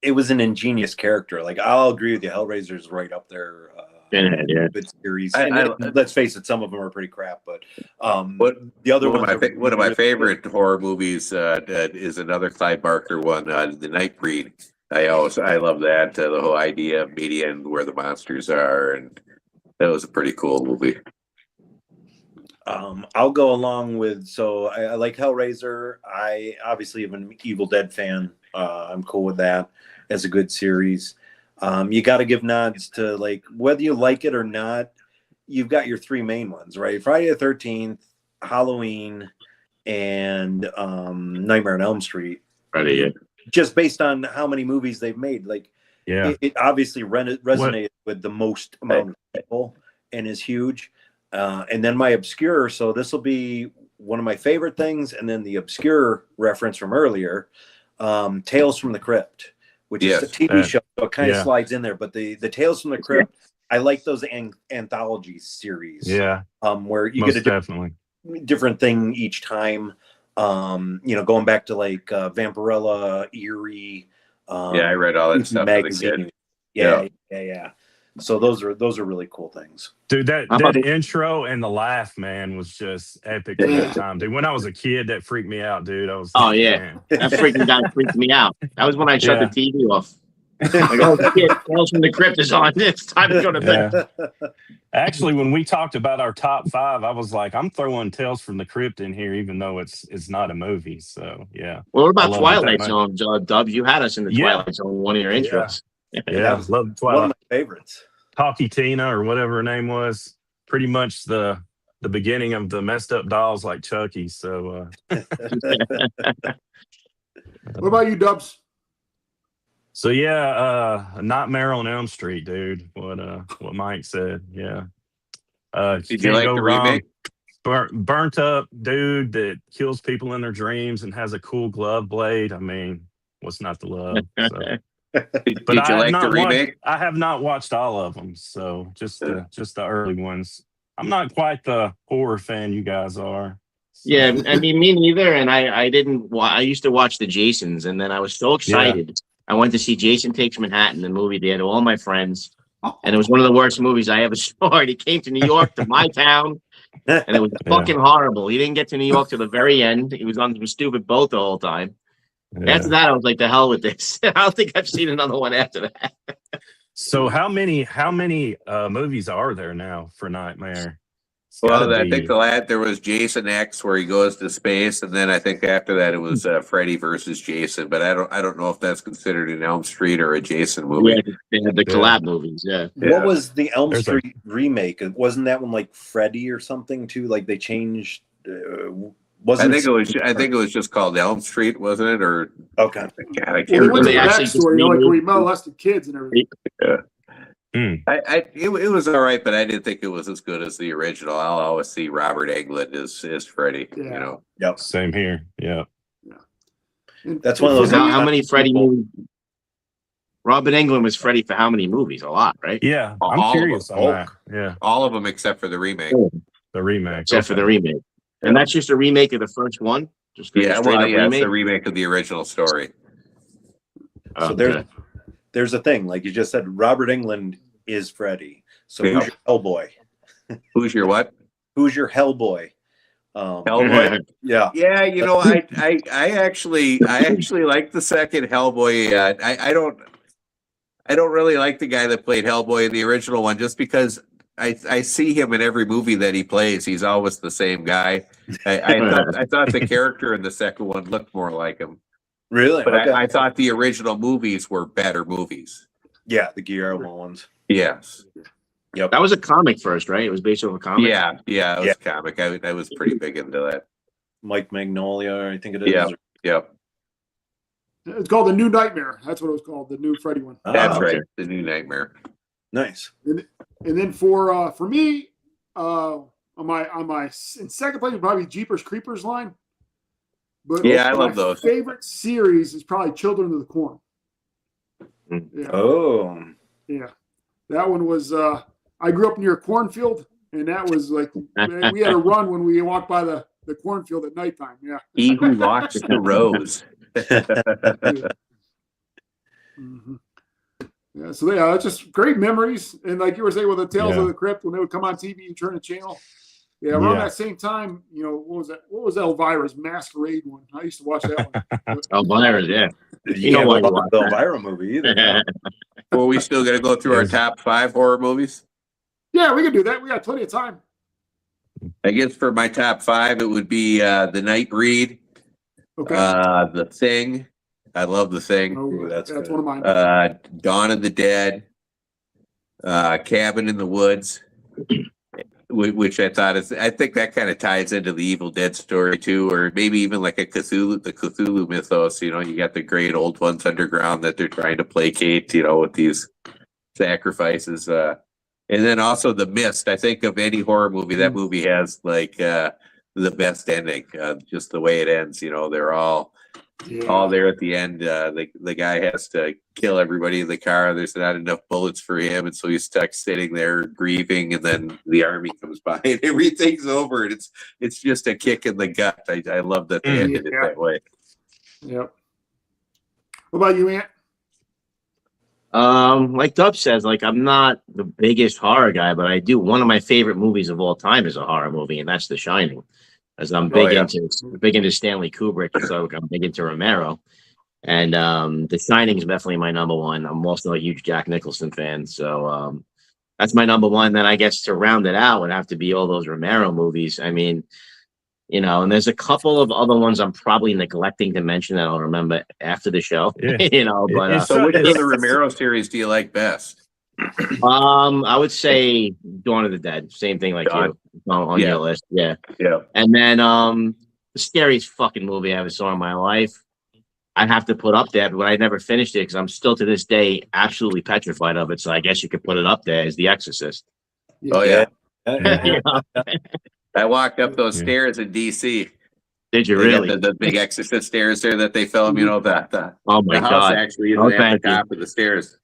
It was an ingenious character. Like I'll agree with you, Hellraiser's right up there. Good series. Let's face it, some of them are pretty crap. But the other one of my favorite horror movies is another Clive Barker one, The Nightbreed. I love that the whole idea of media and where the monsters are, and that was a pretty cool movie. I'll go along with. So I like Hellraiser. I obviously am an Evil Dead fan. I'm cool with that as a good series. You got to give nods to, like, whether you like it or not, you've got your three main ones, right? Friday the 13th, Halloween, and Nightmare on Elm Street. Right. Just based on how many movies they've made. Like, it obviously resonated with the most amount of people and is huge. And then my obscure, so this will be one of my favorite things, and then the obscure reference from earlier, Tales from the Crypt, which is a TV show, so it kind of slides in there. But the Tales from the Crypt, I like those anthology series. Yeah. Where you get a different thing each time. Going back to like Vampirella, Eerie. I read all that stuff as a kid. Yeah. So those are really cool things. Dude, that intro and the laugh, man, was just epic at that time. Dude, when I was a kid, that freaked me out, dude. I was man. That freaked me out. That was when I shut the TV off. Like, oh shit, Tales from the Crypt is on. It's time to go to bed. Actually, when we talked about our top 5, I was like, I'm throwing Tales from the Crypt in here, even though it's not a movie. So yeah. Well, what about Twilight Zone, Dubs? You had us in the Twilight Zone, one of your intros. Yeah, love Twilight. One of my favorites. Talkie Tina, or whatever her name was, pretty much the beginning of the messed up dolls like Chucky. So what about you, Dubs? So Nightmare on Elm Street, dude. What Mike said. Yeah. Did you like the remake? Burnt up dude that kills people in their dreams and has a cool glove blade. I mean, what's not to love? So. Did you like the remake? I have not watched all of them, so just the early ones. I'm not quite the horror fan you guys are. So. Yeah, I mean, me neither. And I didn't. I used to watch the Jasons, and then I was so excited. Yeah. I went to see Jason Takes Manhattan, the movie. They had all my friends, and it was one of the worst movies I ever saw. He came to New York, to my town, and it was fucking horrible. He didn't get to New York to the very end. He was on some stupid boat the whole time. Yeah. After that, I was like, "The hell with this!" I don't think I've seen another one after that. So, how many movies are there now for Nightmare? Well, I think there was Jason X, where he goes to space, and then I think after that it was Freddy versus Jason. But I don't know if that's considered an Elm Street or a Jason movie. Yeah, they had the collab movies. Yeah. What was the Elm Street remake? Wasn't that one like Freddy or something too? Like they changed. I think it was just called Elm Street, wasn't it? Or okay. God, I can't remember. The backstory, like we molested kids and everything. Yeah. It was all right, but I didn't think it was as good as the original. I'll always see Robert Englund as Freddy. Yeah. Yep. Same here. Yeah. That's one of those. How many Freddy movies? Robert Englund was Freddy for how many movies? A lot, right? Yeah. I'm curious on that. Yeah. All of them except for the remake. The remake. Except for the remake. And that's just a remake of the first one? Just Yeah, straight well, up yeah, it's remake? a remake of the original story. So Okay. there's a thing, like you just said, Robert Englund is Freddy. So Yeah. who's your Hellboy? Who's your what? Who's your Hellboy? Hellboy? Yeah. Yeah, you know, I actually like the second Hellboy. I don't really like the guy that played Hellboy in the original one, just because I see him in every movie that he plays. He's always the same guy. I thought the character in the second one looked more like him, Really? but Okay. I thought the original movies were better movies. Yeah, the Guillermo ones. Yes. Yep. That was a comic first, right? It was based on a comic. Yeah, it was comic. I was pretty big into that. Mike Magnolia, I think it is. Yeah, yep. It's called The New Nightmare. That's what it was called, the new Freddy one. That's okay. right. The New Nightmare. Nice. And then for me, on my in second place would probably be Jeepers Creepers line. But Yeah, I my love those. favorite series is probably Children of the Corn. Yeah. Oh. Yeah, that one was. I grew up near a cornfield, and that was like we had a run when we walked by the cornfield at nighttime. Yeah. He who locks the rose. Mm-hmm. Yeah. So yeah, it's just great memories, and like you were saying with the Tales of the Crypt, when they would come on TV, you turn the channel. Yeah, around that same time, you know, what was that? What was Elvira's Masquerade one? I used to watch that one. Elvira's, yeah. You don't want to watch the Elvira movie either. Well, we still got to go through our top 5 horror movies. Yeah, we can do that. We got plenty of time. I guess for my top 5, it would be The Night Read, Okay. The Thing. I love The Thing. Oh, that's one of mine. Dawn of the Dead, Cabin in the Woods, which I thought I think that kind of ties into the Evil Dead story too, or maybe even like the Cthulhu mythos. You know, you got the great old ones underground that they're trying to placate, you know, with these sacrifices. And then also The Mist. I think of any horror movie, that movie has like the best ending. Just the way it ends. You know, they're all there at the end. The guy has to kill everybody in the car. There's not enough bullets for him, and so he's stuck sitting there grieving. And then the army comes by, and everything's over. And it's just a kick in the gut. I love that they ended it that way. Yep. What about you, Ant? Like Dub says, like I'm not the biggest horror guy, but I do. One of my favorite movies of all time is a horror movie, and that's The Shining. As I'm big into Stanley Kubrick, so I'm big into Romero, and The Shining is definitely my number one. I'm also a huge Jack Nicholson fan, so that's my number one. Then I guess to round it out would have to be all those Romero movies. I mean, you know, and there's a couple of other ones I'm probably neglecting to mention that I'll remember after the show. Yeah. You know, but So which of the Romero series do you like best? I would say Dawn of the Dead. Same thing like you on your list. Yeah. And then the scariest fucking movie I ever saw in my life, I'd have to put up there, but I never finished it because I'm still to this day absolutely petrified of it. So I guess you could put it up there, is The Exorcist. Oh yeah. You know? I walked up those stairs in DC. Did you They really? got the big Exorcist stairs there that they film. You know that Oh my the house God. actually is at the top of the stairs.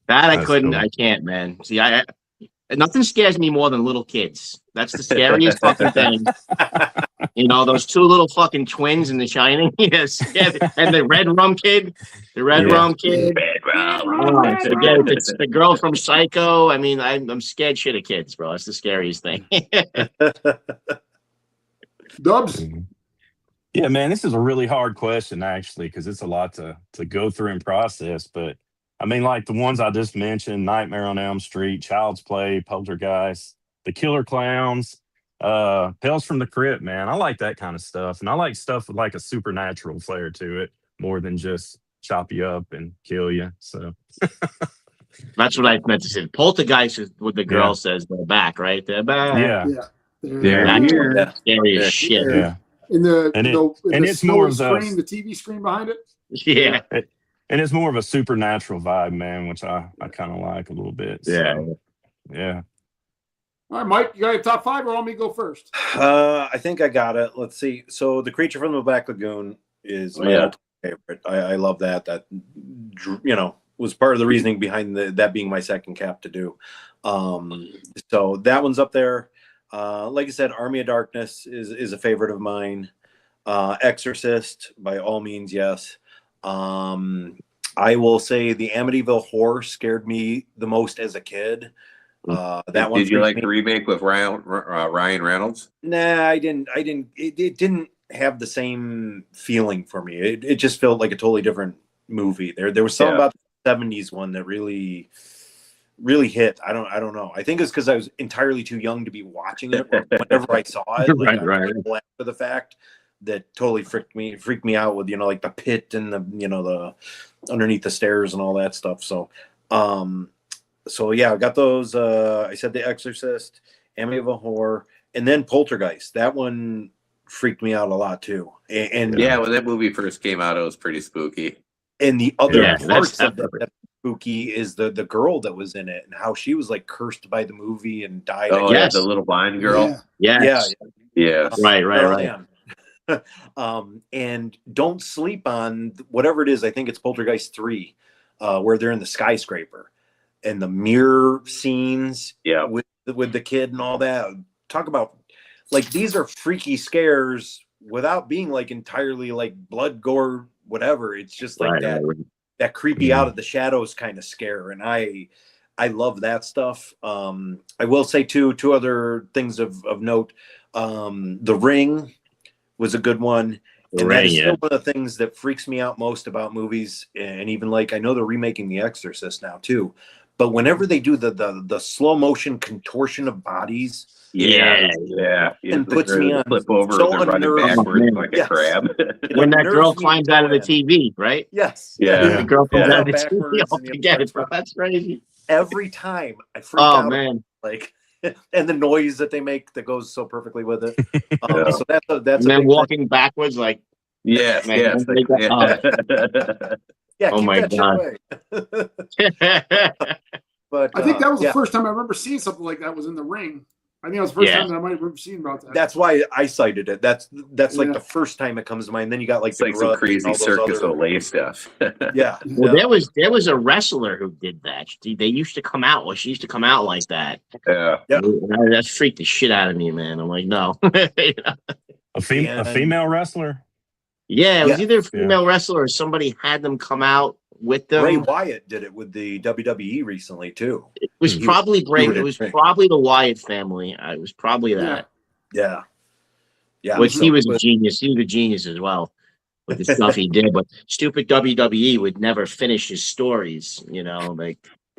That I That's couldn't. cool. I can't, man. See, I nothing scares me more than little kids. That's the scariest fucking thing. You know, those two little fucking twins in The Shining. Yes, and the red rum kid, rum kid. It's the girl from Psycho. I mean, I'm scared shit of kids, bro. That's the scariest thing. Dubs? Yeah, man, this is a really hard question actually, because it's a lot to go through and process. But I mean, like the ones I just mentioned, Nightmare on Elm Street, Child's Play, Poltergeist, The Killer Clowns, Tales from the Crypt, man. I like that kind of stuff. And I like stuff with like a supernatural flair to it more than just chop you up and kill you. So That's what I meant to say. Poltergeist is what the girl says. They're back, right? They're back. yeah. That's scary as shit. Yeah. In the and it's more of screen, the TV screen behind it. Yeah. And it's more of a supernatural vibe, man, which I kind of like a little bit. So, yeah. All right, Mike, you got your top 5, or want me to go first? I think I got it. Let's see. So The Creature from the Black Lagoon is my favorite. I love that. That, you know, was part of the reasoning behind that being my second cap to do. So that one's up there. Like I said, Army of Darkness is a favorite of mine. Exorcist, by all means, yes. I will say the Amityville Horror scared me the most as a kid. That one. Did you like the remake with Ryan Reynolds? Nah, I didn't. It didn't have the same feeling for me. It just felt like a totally different movie. There was something about the 70s one that really hit. I don't know. I think it's because I was entirely too young to be watching it. Whenever I saw it, like, right. After the fact, that totally freaked me out with, like the pit and the the underneath the stairs and all that stuff. So yeah, I got those. I said The Exorcist, Amityville Horror, and then Poltergeist. That one freaked me out a lot too. And yeah, when that movie first came out, it was pretty spooky. And the other parts of that spooky is the girl that was in it and how she was like cursed by the movie and died. Oh, yeah, the little blind girl. Yeah. Right. And don't sleep on whatever it is. I think it's Poltergeist 3, where they're in the skyscraper and the mirror scenes with the kid and all that. Talk about, like, these are freaky scares without being like entirely like blood, gore, whatever. It's just like that creepy out of the shadows kind of scare. And I love that stuff. I will say two other things of note. The Ring was a good one. And that is still one of the things that freaks me out most about movies. And even, like, I know they're remaking The Exorcist now too, but whenever they do the slow motion contortion of bodies, and puts me on flip over, so they're running backwards like a crab. When that girl climbs out of the TV, right? Yes. The girl comes out of the backwards TV. Forget it, bro. That's crazy. Every time I freak out. Oh man! Like, and the noise that they make that goes so perfectly with it. So that's. And then walking backwards, like. Yes. Yeah. Oh my God. But I think that was the first time I remember seeing something like that was in The Ring. I think that was the first time that I might have ever seen about that. That's why I cited it. That's like the first time it comes to mind. Then you got like it's like some crazy Circus Olay stuff. Well, there was a wrestler who did that. They used to come out. Well, she used to come out like that. Yeah. That freaked the shit out of me, man. I'm like, no. A female wrestler. Yeah, it was either a female wrestler or somebody had them come out with them. Ray Wyatt did it with the WWE recently too. It was probably Ray. It was probably the Wyatt family. It was probably that. Yeah. Which he was a genius. He was a genius as well with the stuff he did. But stupid WWE would never finish his stories.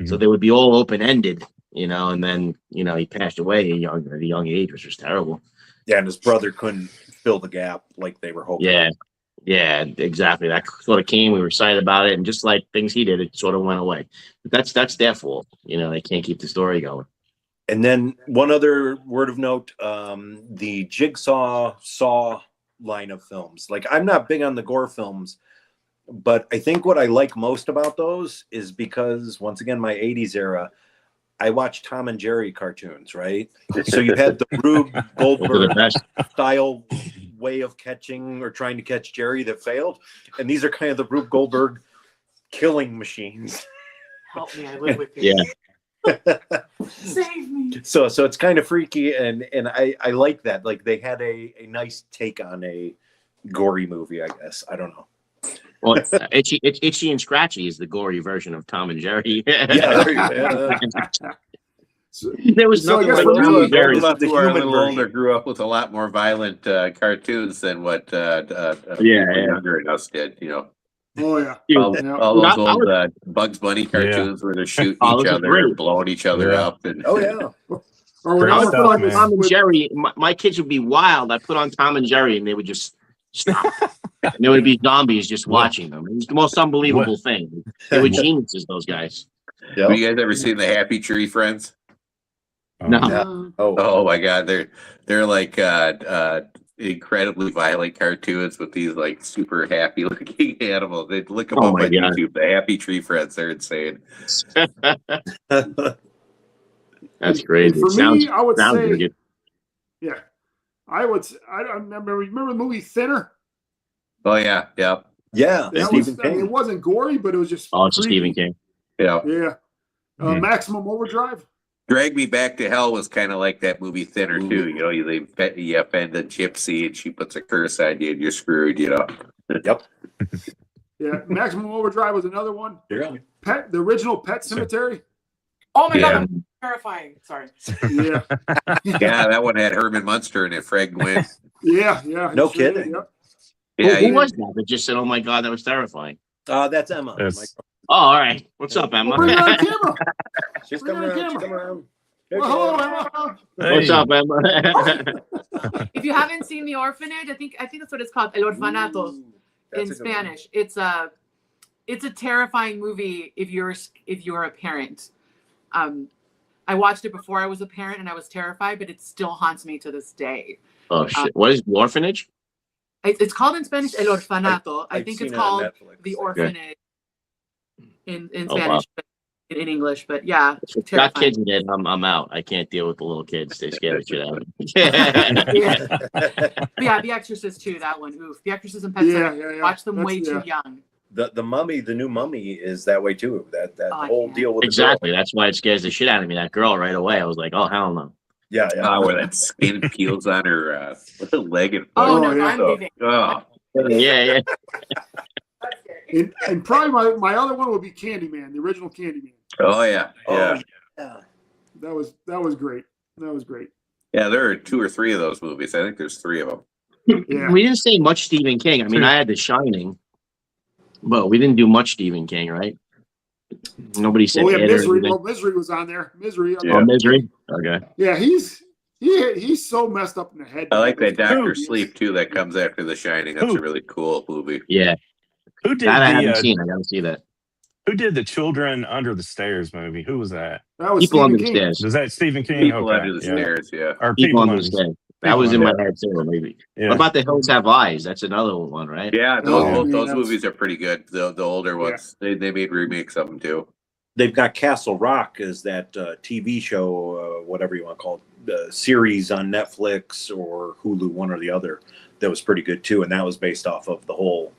So they would be all open ended. And then he passed away at a young age, which was terrible. Yeah, and his brother couldn't fill the gap like they were hoping. Yeah, exactly. That sort of came. We were excited about it, and just like things he did, it sort of went away. But that's their fault. They can't keep the story going. And then one other word of note: the Jigsaw Saw line of films. Like, I'm not big on the gore films, but I think what I like most about those is because, once again, my '80s era, I watched Tom and Jerry cartoons. Right, so you had the Rube Goldberg style way of catching or trying to catch Jerry that failed, and these are kind of the Rube Goldberg killing machines. Help me, I live with you. Save me. So it's kind of freaky, and I like that. Like, they had a nice take on a gory movie, I guess. I don't know. Well, Itchy and Scratchy is the gory version of Tom and Jerry. There was nothing like Tom and Jerry. Who are a little older grew up with a lot more violent cartoons than what younger than us did. Oh yeah. All those old Bugs Bunny cartoons where they're shooting each other and blowing each other up. And Or I put on Tom and Jerry. My kids would be wild. I put on Tom and Jerry, and they would just stop. And there would be zombies just watching them. It was the most unbelievable thing. They were geniuses, those guys. Have you guys ever seen the Happy Tree Friends? No. Oh my God, they're like incredibly violent cartoons with these like super happy looking animals. They look them up on YouTube. The Happy Tree Friends, they're insane. That's crazy. For me, I would say, I remember the movie Thinner. Oh yeah, It wasn't gory, but it was just. Oh, it's Stephen King. Yeah. Maximum Overdrive. Drag Me Back to Hell was kind of like that movie Thinner too. You know, you offend a gypsy and she puts a curse on you and you're screwed. You know. Yep. Yeah, Maximum Overdrive was another one. Yeah. The original Pet Cemetery. Oh my Yeah. god, that's terrifying. Sorry. Yeah, Yeah, that one had Herman Munster in it. Fred Gwynn. yeah. No he sure did, kidding. yep. Yeah, Who was that that just said, "Oh my god, that was terrifying"? That's Emma. Yes. Oh, all right. What's up, Emma? Well, bring it on camera. She's Bring coming her around. on She's camera. coming around. Well, hello, Emma. What's up, Emma? If you haven't seen The Orphanage, I think that's what it's called, El Orfanato Ooh, that's in a good one. Spanish. It's a terrifying movie if you're a parent. I watched it before I was a parent and I was terrified, but it still haunts me to this day. Oh shit! What is orphanage? It's called in Spanish El Orfanato. I I've think seen it's it on called Netflix. The Orphanage in Oh, Spanish, wow. but in English. But yeah, If it's got terrifying. kids in it, I'm out. I can't deal with the little kids. They scare the shit out of me. Yeah. But yeah, The Exorcist too. That one. Oof. The Exorcist and Pet Yeah, Sematary. yeah. Watch them That's- way too yeah. young. The mummy, the new mummy, is that way too. That I whole can't. deal with Exactly. That's why it scares the shit out of me. That girl right away. I was like, oh hell no. The girl. Yeah. where that skin peels on her leg and foot. Oh, Oh, no, yeah. I'm leaving. Oh, Yeah. That's scary. And probably my other one would be Candyman, the original Candyman. oh yeah, yeah, Yeah. That was great. That was great. yeah. There are 2 or 3 of those movies. I think there's 3 of them. Yeah. We didn't say much Stephen King. I mean, I had The Shining, but we didn't do much Stephen King, right? Nobody said Oh, yeah, It or Misery. anything. Well, Misery was on there. Misery. Oh, Misery. Okay. Yeah, he's so messed up in the head. I like that Doctor Ooh. Sleep too. That comes after The Shining. That's a really cool movie. Yeah. Who did That I haven't the seen. I gotta see that. Who did the Children Under the Stairs movie? Who was that? That was People Stephen under the King. stairs. Was that Stephen King? People Okay, Under the yeah. Stairs. Yeah. Or People under the Under- stairs. That was in my head too, maybe. Yeah. What about The Hills Have Eyes? That's another one, right? Yeah, Oh, those man, movies are pretty good. The older ones, they made remakes of them too. They've got Castle Rock as that TV show, whatever you want to call it, series on Netflix or Hulu, one or the other. That was pretty good too, and that was based off of the whole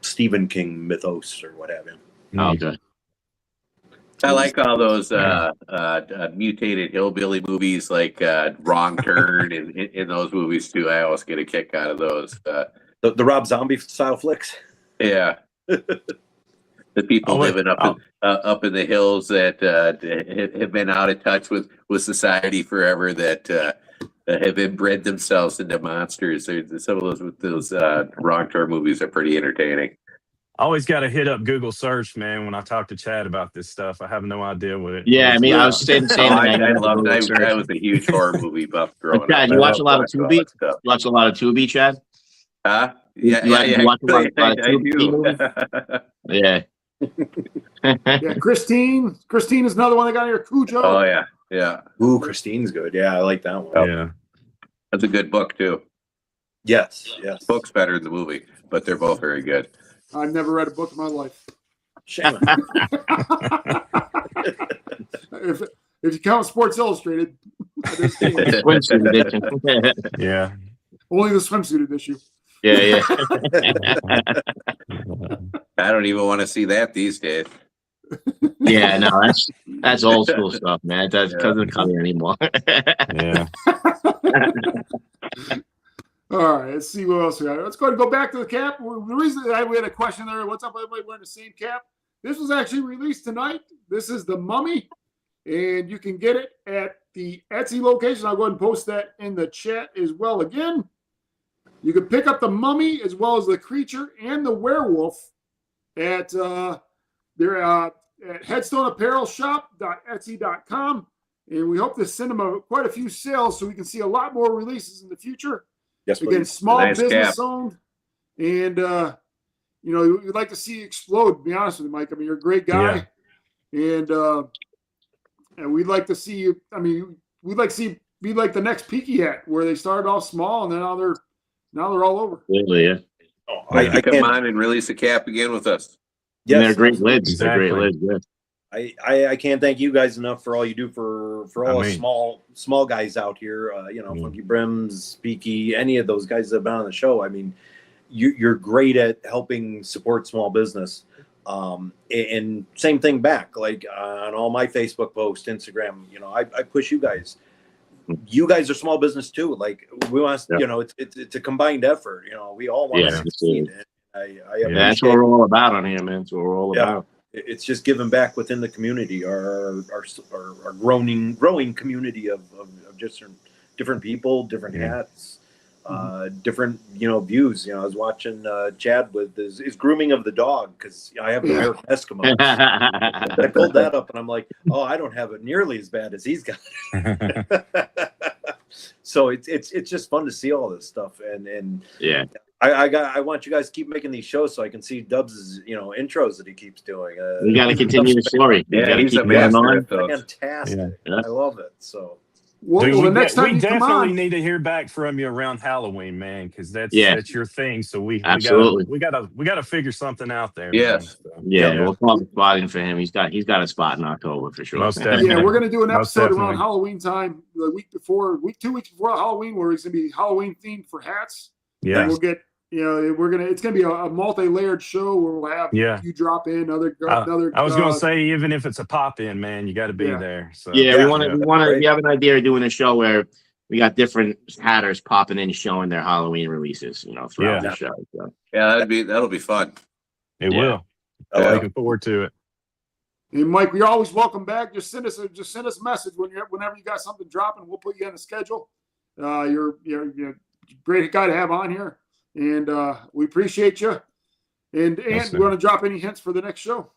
Stephen King mythos or what have you. Oh, okay. I like all those mutated hillbilly movies, like Wrong Turn, and in those movies too. I always get a kick out of those. The Rob Zombie style flicks. Yeah, the people living up in the hills that have been out of touch with society forever, that have inbred themselves into monsters. Some of those Wrong Turn movies are pretty entertaining. Always got to hit up Google search, man. When I talk to Chad about this stuff, I have no idea what it. Yeah, what I it's mean, I about. was saying the Oh, same thing. I was a huge horror movie buff growing Chad, up. you watch a lot of I love Tubi? that stuff. You watch a lot of Tubi, Chad? Huh? Yeah, You watch a lot of I Tubi do. Yeah. Yeah, Christine. Christine is another one that got here. Cujo. Oh yeah, yeah. Ooh, Christine's good. Yeah, I like that one. Yeah. That's a good book too. Yes. Book's better than the movie, but they're both very good. I've never read a book in my life. Shame. if you count Sports Illustrated, Swimsuit edition. Yeah. only the swimsuit edition. Yeah. I don't even want to see that these days. Yeah, no, that's old school stuff, man. It doesn't come here anymore. Yeah. All right, let's see what else we got. Let's go ahead and go back to the cap. The reason that we had a question there, what's up, everybody wearing the same cap? This was actually released tonight. This is The Mummy, and you can get it at the Etsy location. I'll go ahead and post that in the chat as well again. You can pick up The Mummy as well as the creature and the werewolf at their at Headstone Apparel Shop.etsy.com. And we hope to send them quite a few sales so we can see a lot more releases in the future. Yes, Again, please. small Nice business cap. owned, and we'd like to see you explode. To be honest with you, Mike. I mean, you're a great guy, and we'd like to see you. I mean, we'd like to see be like the next Peaky Hat, where they started off small and then now they're all over. Absolutely, yeah. Oh, I come can't- on and release a cap again with us. And they're Yes, great lids. Exactly. They're great lids, yeah. I can't thank you guys enough for all you do for all us small guys out here. Funky Brims, Speaky, any of those guys that have been on the show. I mean, you're great at helping support small business. And same thing back, like on all my Facebook posts, Instagram, I push you guys. You guys are small business too. Like we want, it's a combined effort. We all want to succeed. That's what we're all about on here, man. That's what we're all about. It's just giving back within the community, our growing community of just different people, different hats, different views. I was watching Chad with his grooming of the dog, because I have the American Eskimo. I pulled that up and I'm like, oh, I don't have it nearly as bad as he's got. So it's just fun to see all this stuff, and I want you guys to keep making these shows so I can see Dubs' intros that he keeps doing. We got to continue the story. Yeah, he's a master. Fantastic. Yeah. I love it. So. Well, Dude, the next time we you come definitely on, need to hear back from you around Halloween, man, because that's your thing. So we gotta figure something out there. Yes. Man, so, we'll call the spotting for him. He's got a spot in October for sure. Most definitely. yeah, we're gonna do an Most episode definitely. around Halloween time, the week before, 2 weeks before Halloween, where it's gonna be Halloween themed for hats. Yeah. And we'll get. It's gonna be a multi-layered show where we'll have you drop in other. I was gonna say, even if it's a pop-in, man, you got to be there. So we want to. We have an idea of doing a show where we got different hatters popping in, showing their Halloween releases, throughout the show. So. Yeah, that'll be fun. It will. I'm looking forward to it. And Mike, you're always welcome back. Just send us a message whenever you got something dropping. We'll put you on the schedule. You're a great guy to have on here. And we appreciate you. And you want to drop any hints for the next show?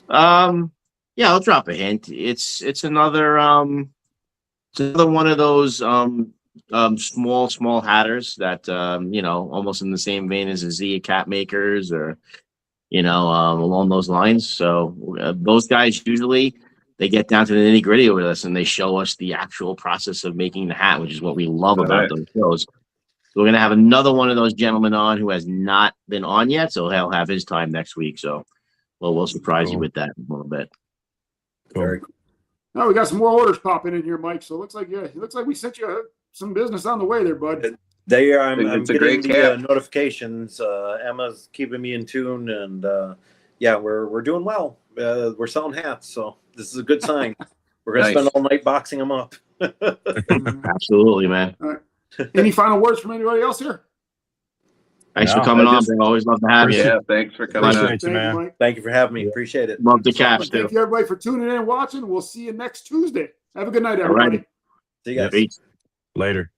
I'll drop a hint. It's another one of those small hatters that almost in the same vein as a Z Cat Makers, or along those lines. So those guys usually they get down to the nitty gritty with us, and they show us the actual process of making the hat, which is what we love about those shows. So we're going to have another one of those gentlemen on who has not been on yet, so he'll have his time next week. So we'll surprise you with that in a little bit. Very cool. Now we got some more orders popping in here, Mike. So it looks like we sent you some business on the way there, bud. I'm getting the notifications. Emma's keeping me in tune, and we're doing well. We're selling hats, so this is a good sign. We're going to spend all night boxing them up. Absolutely, man. All right. Any final words from anybody else here? Thanks for coming on. I always love to have you. Yeah, thanks for coming on. Thank you, Mike. Thank you for having me. Appreciate it. Love the caps, too. Thank you, everybody, for tuning in and watching. We'll see you next Tuesday. Have a good night, everybody. See you guys. Peace. Later.